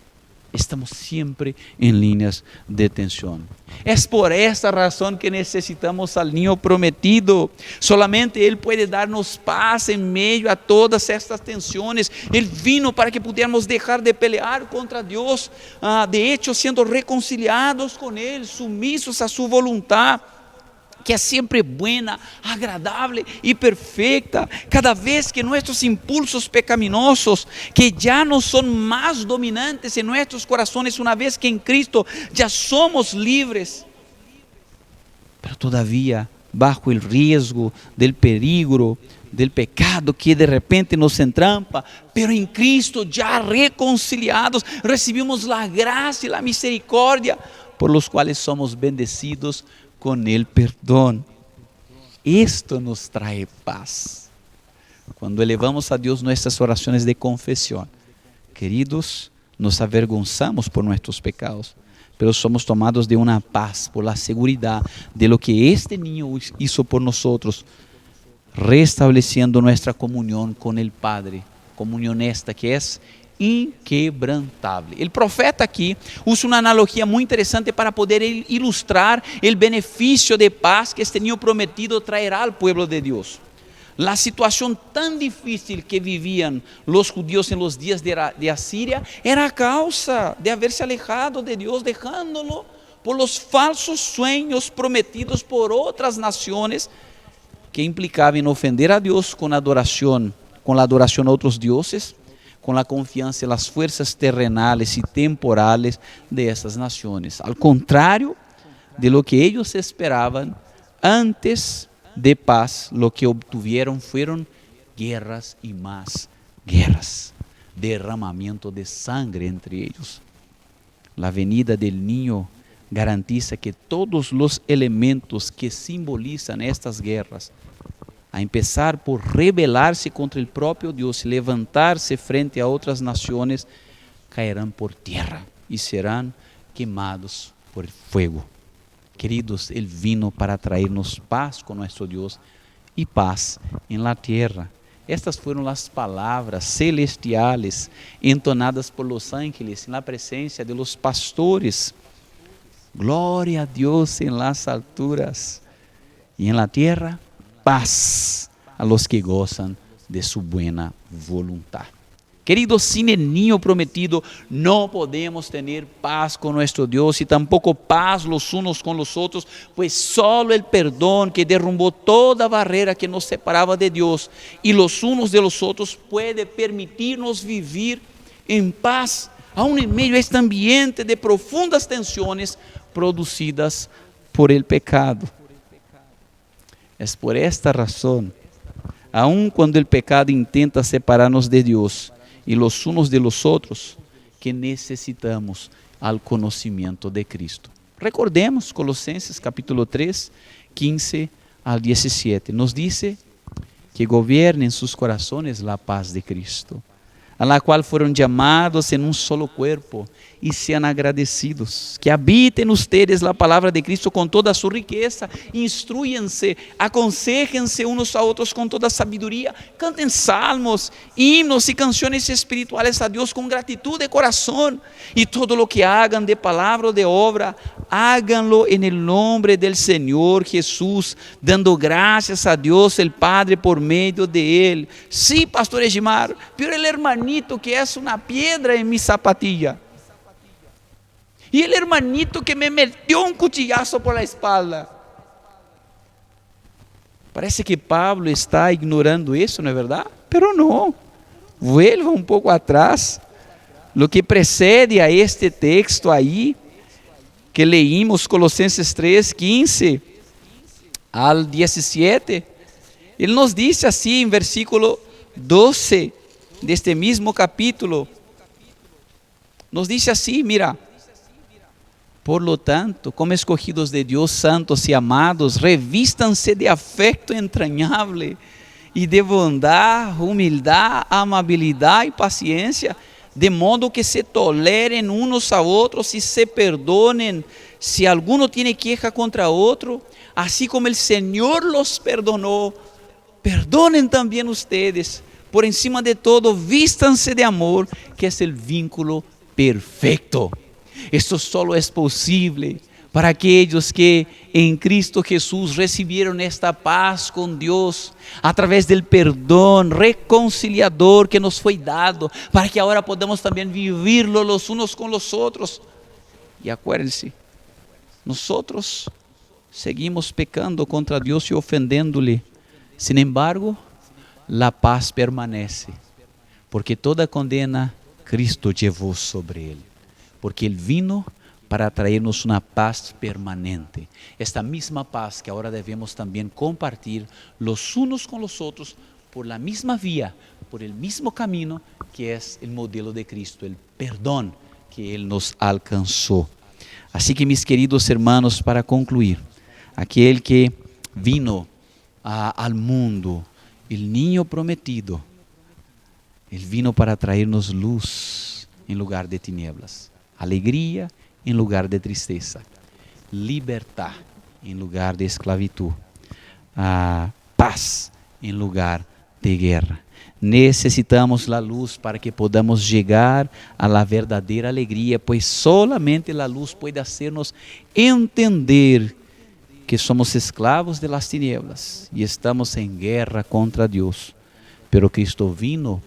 Estamos siempre en líneas de tensión. Es por esta razón que necesitamos al niño prometido. Solamente Él puede darnos paz en medio a todas estas tensiones. Él vino para que pudiéramos dejar de pelear contra Dios. De hecho, siendo reconciliados con Él, sumisos a su voluntad, que es siempre buena, agradable y perfecta. Cada vez que nuestros impulsos pecaminosos, que ya no son más dominantes en nuestros corazones, una vez que en Cristo ya somos libres, pero todavía bajo el riesgo del peligro, del pecado que de repente nos entrampa, pero en Cristo ya reconciliados, recibimos la gracia y la misericordia, por los cuales somos bendecidos con el perdón. Esto nos trae paz. Cuando elevamos a Dios nuestras oraciones de confesión, queridos, nos avergonzamos por nuestros pecados, pero somos tomados de una paz por la seguridad de lo que este niño hizo por nosotros, restableciendo nuestra comunión con el Padre, comunión esta que es inquebrantable. El profeta aquí usa una analogía muy interesante para poder ilustrar el beneficio de paz que este niño prometido traerá al pueblo de Dios. La situación tan difícil que vivían los judíos en los días de Asiria era a causa de haberse alejado de Dios, dejándolo por los falsos sueños prometidos por otras naciones, que implicaban ofender a Dios con la adoración a otros dioses, con la confianza en las fuerzas terrenales y temporales de esas naciones. Al contrario de lo que ellos esperaban, antes de paz, lo que obtuvieron fueron guerras y más guerras, derramamiento de sangre entre ellos. La venida del niño garantiza que todos los elementos que simbolizan estas guerras a empezar por rebelar-se contra o próprio Deus e levantar-se frente a outras nações, cairão por terra e serão queimados por fogo. Queridos, Ele vino para trazer-nos paz com nosso Deus e paz em la terra. Estas foram as palavras celestiales entonadas por los ángeles na presença de los pastores. Glória a Deus em las alturas e em la terra paz a los que gozan de su buena voluntad. Queridos, sin el niño prometido no podemos tener paz con nuestro Dios y tampoco paz los unos con los otros, pues solo el perdón que derrumbó toda barrera que nos separaba de Dios y los unos de los otros puede permitirnos vivir en paz, aún en medio de este ambiente de profundas tensiones producidas por el pecado. Es por esta razón, aun cuando el pecado intenta separarnos de Dios y los unos de los otros, que necesitamos al conocimiento de Cristo. Recordemos Colosenses capítulo 3, 15 al 17. Nos dice que gobierne en sus corazones la paz de Cristo, a la cual fueron llamados en un solo cuerpo, y sean agradecidos. Que habiten ustedes la palabra de Cristo con toda su riqueza, instruyanse, aconséjense unos a otros con toda sabiduría, canten salmos, himnos y canciones espirituales a Dios con gratitud de corazón, y todo lo que hagan de palabra o de obra, háganlo en el nombre del Señor Jesús, dando gracias a Dios el Padre por medio de Él. Sí, Pastor Egimar, pero el hermanito que es una piedra en mi zapatilla, y el hermanito que me metió un cuchillazo por la espalda. Parece que Pablo está ignorando eso, ¿no es verdad? Pero no, vuelva un poco atrás. Lo que precede a este texto ahí, que leímos, Colosenses 3, 15 al 17, ele nos dice así en versículo 12 de este mismo capítulo, nos dice así, mira: por lo tanto, como escogidos de Dios, santos y amados, revístanse de afecto entrañable y de bondad, humildad, amabilidad y paciencia, de modo que se toleren unos a otros y se perdonen si alguno tiene queja contra otro, así como el Señor los perdonó, perdonen también ustedes. Por encima de todo, vístanse de amor, que es el vínculo perfecto. Esto solo es posible para aquellos que en Cristo Jesús recibieron esta paz con Dios a través del perdón reconciliador que nos fue dado, para que ahora podamos también vivirlo los unos con los otros. Y acuérdense, nosotros seguimos pecando contra Dios y ofendiéndole. Sin embargo, la paz permanece, porque toda condena Cristo llevó sobre Él. Porque Él vino para traernos una paz permanente. Esta misma paz que ahora debemos también compartir los unos con los otros por la misma vía, por el mismo camino que es el modelo de Cristo, el perdón que Él nos alcanzó. Así que, mis queridos hermanos, para concluir, aquel que vino al mundo, el niño prometido, Él vino para traernos luz en lugar de tinieblas. Alegria em lugar de tristeza, libertad em lugar de esclavitud, paz em lugar de guerra. Necesitamos a luz para que podamos chegar a la verdadeira alegria, pois solamente a luz pode hacernos entender que somos esclavos de las tinieblas e estamos em guerra contra Deus. Pero Cristo vino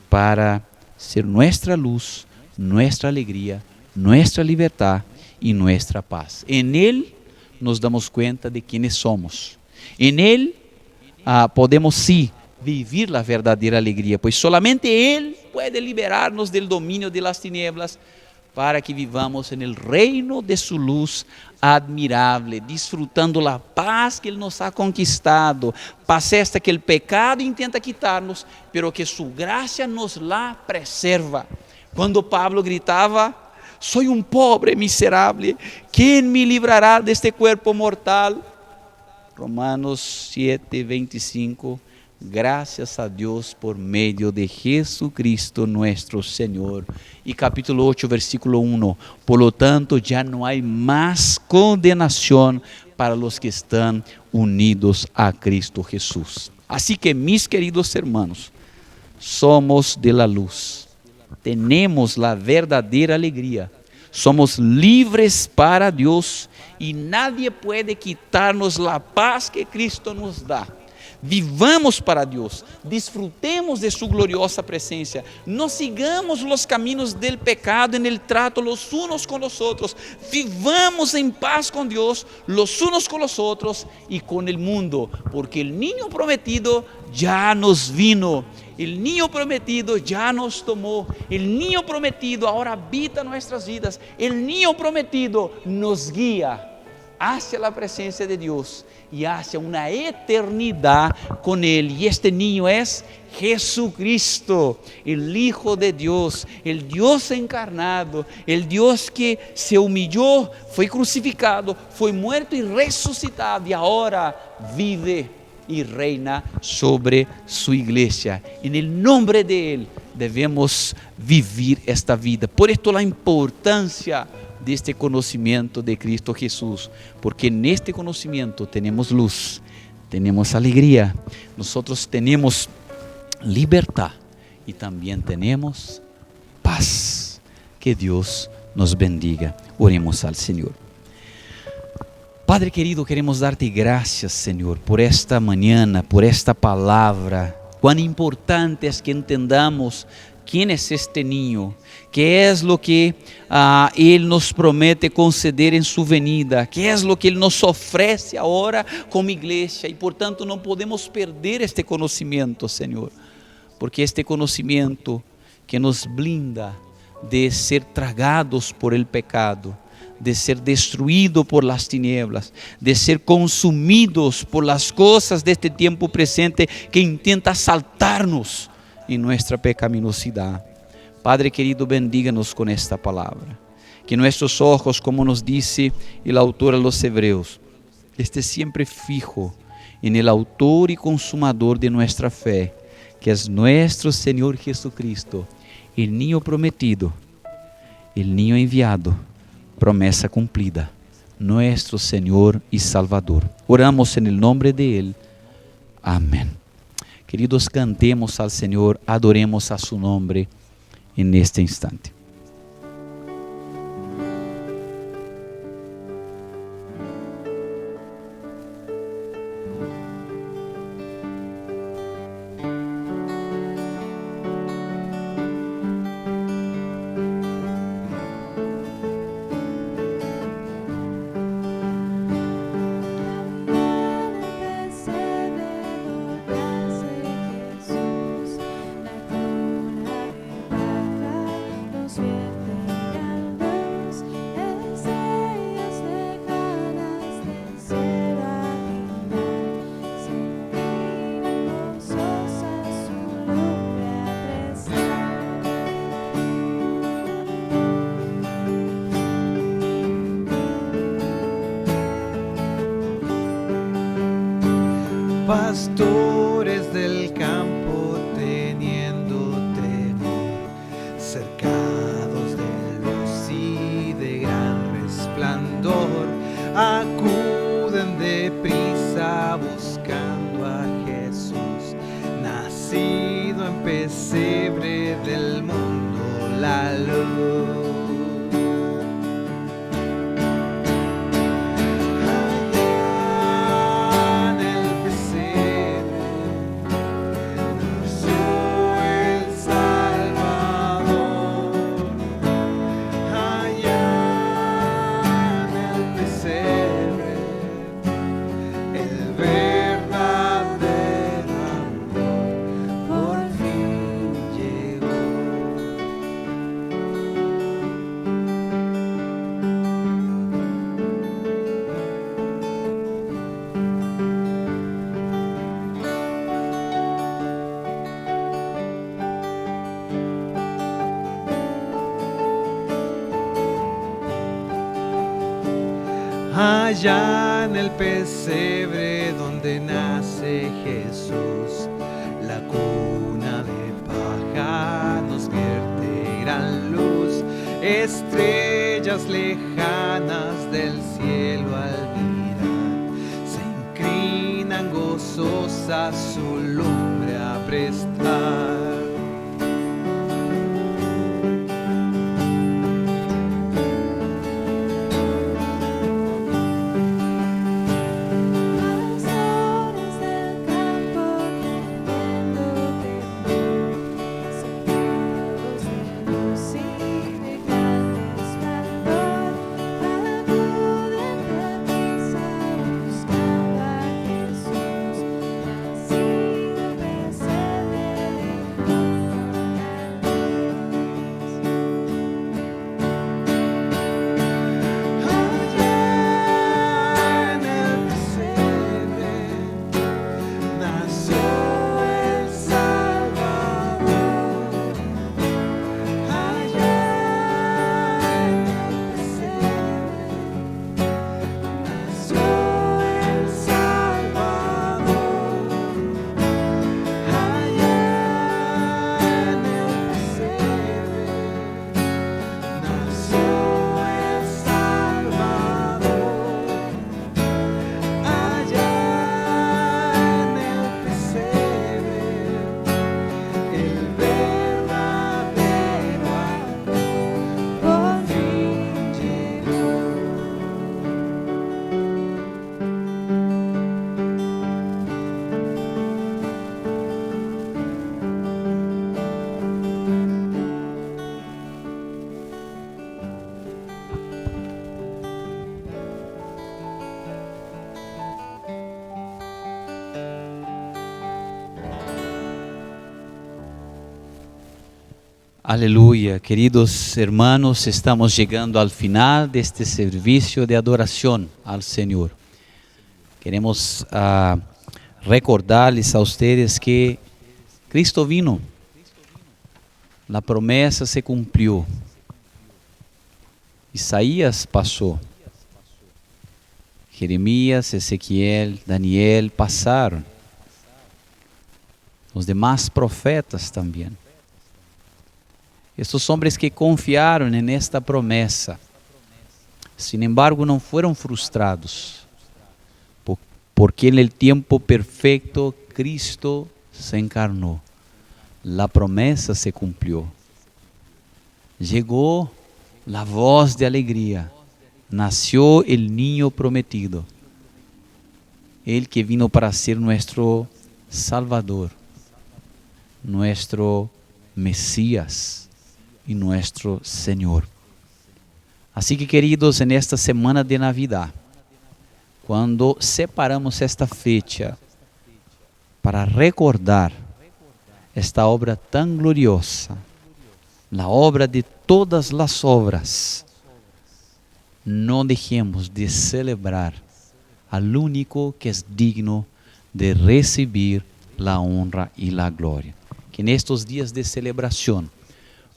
para ser nuestra luz, nuestra alegria, nuestra libertad y nuestra paz. En Él nos damos cuenta de quiénes somos. En Él podemos sí vivir la verdadera alegría, pues solamente Él puede liberarnos del dominio de las tinieblas para que vivamos en el reino de su luz admirable, disfrutando la paz que Él nos ha conquistado, paz esta que el pecado intenta quitarnos, pero que su gracia nos la preserva. Cuando Pablo gritaba: soy un pobre miserable, ¿quién me librará de este cuerpo mortal? Romanos 7, 25. Gracias a Dios por medio de Jesucristo nuestro Señor. Y capítulo 8, versículo 1. Por lo tanto, ya no hay más condenación para los que están unidos a Cristo Jesús. Así que, mis queridos hermanos, somos de la luz. Tenemos la verdadera alegría. Somos libres para Dios y nadie puede quitarnos la paz que Cristo nos da. Vivamos para Dios, disfrutemos de su gloriosa presencia, no sigamos los caminos del pecado en el trato los unos con los otros, vivamos en paz con Dios, los unos con los otros y con el mundo, porque el niño prometido ya nos vino, el niño prometido ya nos tomó, el niño prometido ahora habita nuestras vidas, el niño prometido nos guía hacia la presencia de Dios y hacia una eternidad con Él. Y este niño es Jesucristo, el Hijo de Dios, el Dios encarnado, el Dios que se humilló, fue crucificado, fue muerto y resucitado y ahora vive y reina sobre su iglesia. En el nombre de Él debemos vivir esta vida. Por esto la importancia de este conocimiento de Cristo Jesús, porque en este conocimiento tenemos luz, tenemos alegría, nosotros tenemos libertad y también tenemos paz. Que Dios nos bendiga. Oremos al Señor. Padre querido, queremos darte gracias, Señor, por esta mañana, por esta palabra. Cuán importante es que entendamos quién es este niño, qué es lo que Él nos promete conceder en su venida, qué es lo que Él nos ofrece ahora como iglesia, y por tanto no podemos perder este conocimiento, Señor, porque este conocimiento que nos blinda de ser tragados por el pecado, de ser destruido por las tinieblas, de ser consumidos por las cosas de este tiempo presente que intenta asaltarnos en nuestra pecaminosidad. Padre querido, bendíganos con esta palabra, que nuestros ojos, como nos dice el autor a los Hebreos, esté siempre fijo en el autor y consumador de nuestra fe, que es nuestro Señor Jesucristo, el niño prometido, el niño enviado, promesa cumplida, nuestro Señor y Salvador. Oramos en el nombre de Él. Amén. Queridos, cantemos al Señor, adoremos a su nombre en este instante. Pastores del campo teniendo temor, cercados de luz y de gran resplandor, acuden deprisa buscando a Jesús, nacido en pesebre del mundo la luz. allá en el pesebre donde nace Jesús, la cuna de paja nos vierte gran luz, estrellas lejanas del cielo al mirar, se inclinan gozosas su lumbre a prestar. Aleluya, queridos hermanos, estamos llegando al final de este servicio de adoración al Señor. Queremos recordarles a ustedes que Cristo vino, la promesa se cumplió, Isaías pasó, Jeremías, Ezequiel, Daniel pasaron, los demás profetas también. Estos hombres que confiaron en esta promesa, sin embargo, no fueron frustrados, porque en el tiempo perfecto Cristo se encarnó, la promesa se cumplió. Llegó la voz de alegría, nació el niño prometido, el que vino para ser nuestro Salvador, nuestro Mesías y nuestro Señor. Así que, queridos, en esta semana de Navidad, cuando separamos esta fecha para recordar esta obra tan gloriosa, la obra de todas las obras, no dejemos de celebrar al único que es digno de recibir la honra y la gloria. Que en estos días de celebración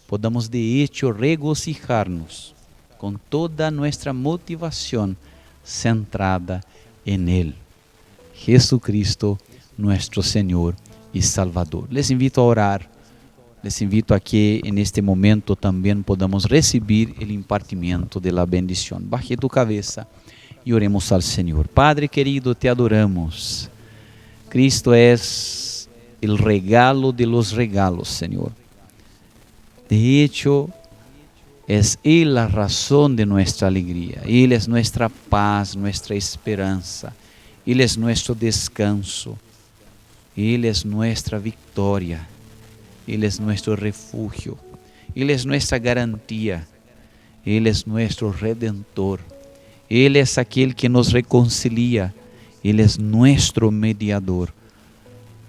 podamos de hecho regocijarnos con toda nuestra motivación centrada en Él, Jesucristo, nuestro Señor y Salvador. Les invito a orar, les invito a que en este momento también podamos recibir el impartimiento de la bendición. Baje tu cabeza y oremos al Señor. Padre querido, te adoramos. Cristo es el regalo de los regalos, Señor. De hecho, es Él la razón de nuestra alegría. Él es nuestra paz, nuestra esperanza. Él es nuestro descanso. Él es nuestra victoria. Él es nuestro refugio. Él es nuestra garantía. Él es nuestro redentor. Él es aquel que nos reconcilia. Él es nuestro mediador.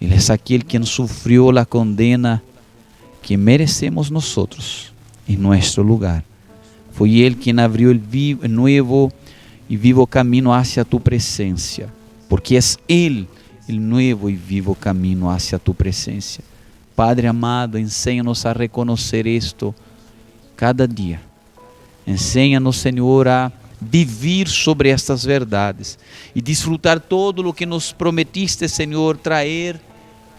Él es aquel quien sufrió la condena que merecemos nosotros en nuestro lugar. Fue Él quien abrió el nuevo y vivo camino hacia tu presencia, porque es Él el nuevo y vivo camino hacia tu presencia. Padre amado, enséñanos a reconocer esto cada día. Enséñanos, Señor, a vivir sobre estas verdades e desfrutar todo o que nos prometiste, Senhor, trazer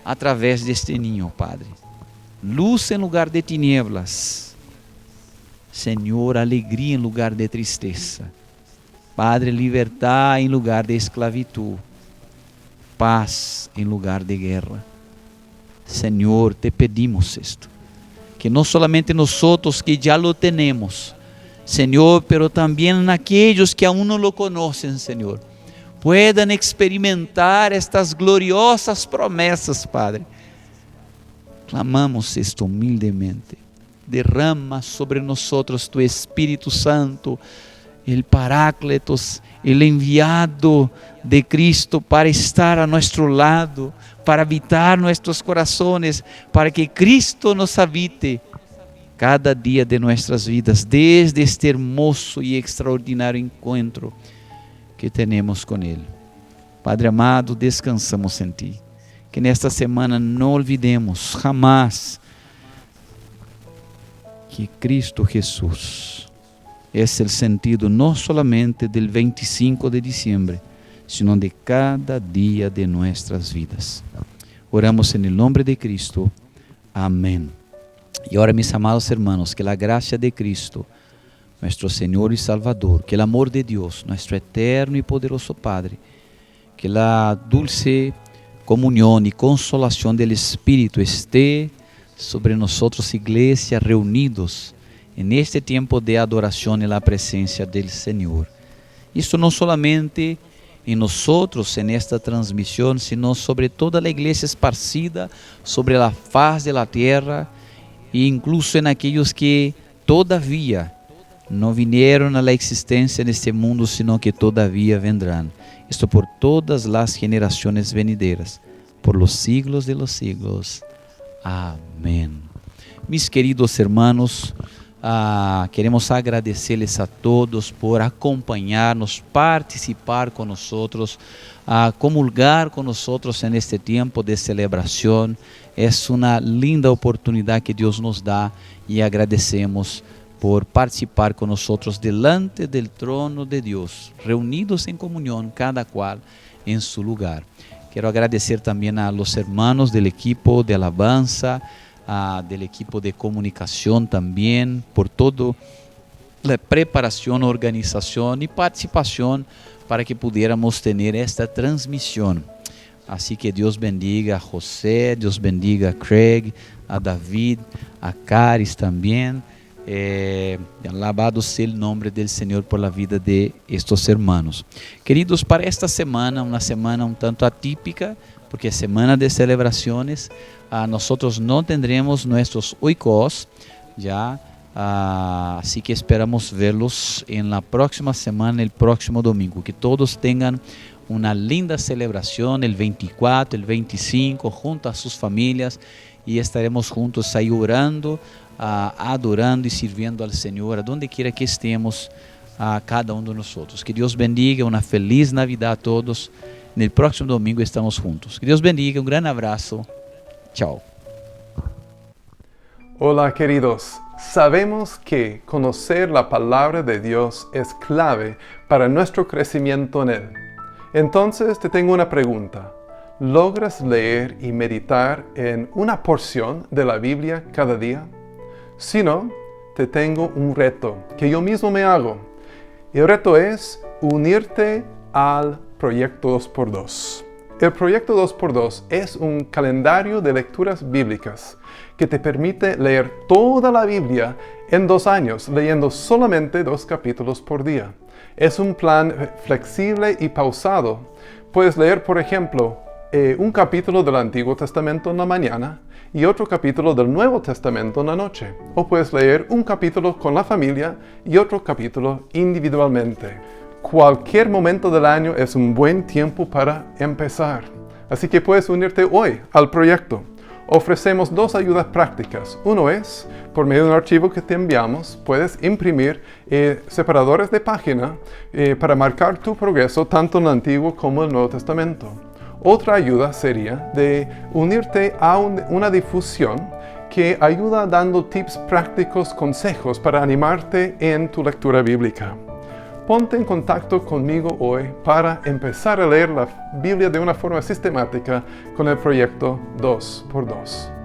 através deste ninho, Padre. Luz em lugar de tinieblas, Senhor, alegria em lugar de tristeza, Padre, libertad em lugar de esclavitud, paz em lugar de guerra. Senhor, te pedimos esto, que não solamente nós que já lo tenemos, Senhor, pero também aqueles que aún não lo conhecem, Senhor, puedan experimentar estas gloriosas promessas, Padre. Clamamos esto humildemente. Derrama sobre nós tu Espírito Santo, el Paráclitos, el enviado de Cristo para estar a nuestro lado, para habitar nuestros corazones, para que Cristo nos habite cada dia de nuestras vidas, desde este hermoso e extraordinário encontro que temos com Ele. Padre amado, descansamos em Ti. Que nesta semana não olvidemos jamais que Cristo Jesus é o sentido não solamente do 25 de diciembre, sino de cada dia de nossas vidas. Oramos em nome de Cristo. Amém. E agora, mis amados hermanos, que a graça de Cristo, nosso Senhor e Salvador, que o amor de Deus, nosso eterno e poderoso Padre, que a dulce comunhão e consolação do Espírito esté sobre nós, igreja, reunidos en este tempo de adoração e la presença del Senhor. Isso não solamente em nós, en esta transmissão, sino sobre toda a igreja esparcida sobre a faz de la tierra, e incluso en aqueles que todavía não vinieron a la existência neste mundo, sino que todavía vendrán. Esto por todas las generaciones venideras, por los siglos de los siglos. Amém. Mis queridos hermanos, queremos agradecerles a todos por acompanhar-nos, participar com nós, comulgar com nós en este tempo de celebração. É uma linda oportunidade que Deus nos dá e agradecemos por participar com nós delante del trono de Deus, reunidos em comunhão, cada qual em seu lugar. Quero agradecer também a los hermanos del equipo de alabanza, del equipo de comunicação também, por toda a preparação, organização e participação para que pudiéramos ter esta transmissão. Assim que Deus bendiga a José, Deus bendiga a Craig, a David, a Caris também. Alabado seja o nome do Senhor por la vida de estos hermanos. Queridos, para esta semana, uma semana um tanto atípica, porque é semana de celebrações, nós não tendremos nossos oikos, já, assim que esperamos vê-los na próxima semana, no próximo domingo. Que todos tenham uma linda celebração, el 24, el 25, junto a suas famílias, e estaremos juntos aí orando, adorando e servindo ao Senhor, aonde quiera que estemos, cada de nós. Que Deus bendiga, uma feliz Navidad a todos. No próximo domingo estamos juntos. Que Deus bendiga, um grande abraço. Tchau. Hola queridos, sabemos que conocer la palabra de Dios es clave para nuestro crecimiento en Él. Entonces te tengo una pregunta. ¿Logras leer y meditar en una porción de la Biblia cada día? Si no, te tengo un reto que yo mismo me hago. El reto es unirte al Proyecto 2x2. El Proyecto 2x2 es un calendario de lecturas bíblicas que te permite leer toda la Biblia en 2 años, leyendo solamente 2 capítulos por día. Es un plan flexible y pausado. Puedes leer, por ejemplo, un capítulo del Antiguo Testamento en la mañana y otro capítulo del Nuevo Testamento en la noche. O puedes leer un capítulo con la familia y otro capítulo individualmente. Cualquier momento del año es un buen tiempo para empezar. Así que puedes unirte hoy al proyecto. Ofrecemos 2 ayudas prácticas. Uno es, por medio de un archivo que te enviamos, puedes imprimir separadores de página para marcar tu progreso tanto en el Antiguo como en el Nuevo Testamento. Otra ayuda sería de unirte a una difusión que ayuda dando tips prácticos, consejos para animarte en tu lectura bíblica. ponte en contacto conmigo hoy para empezar a leer la Biblia de una forma sistemática con el proyecto 2x2.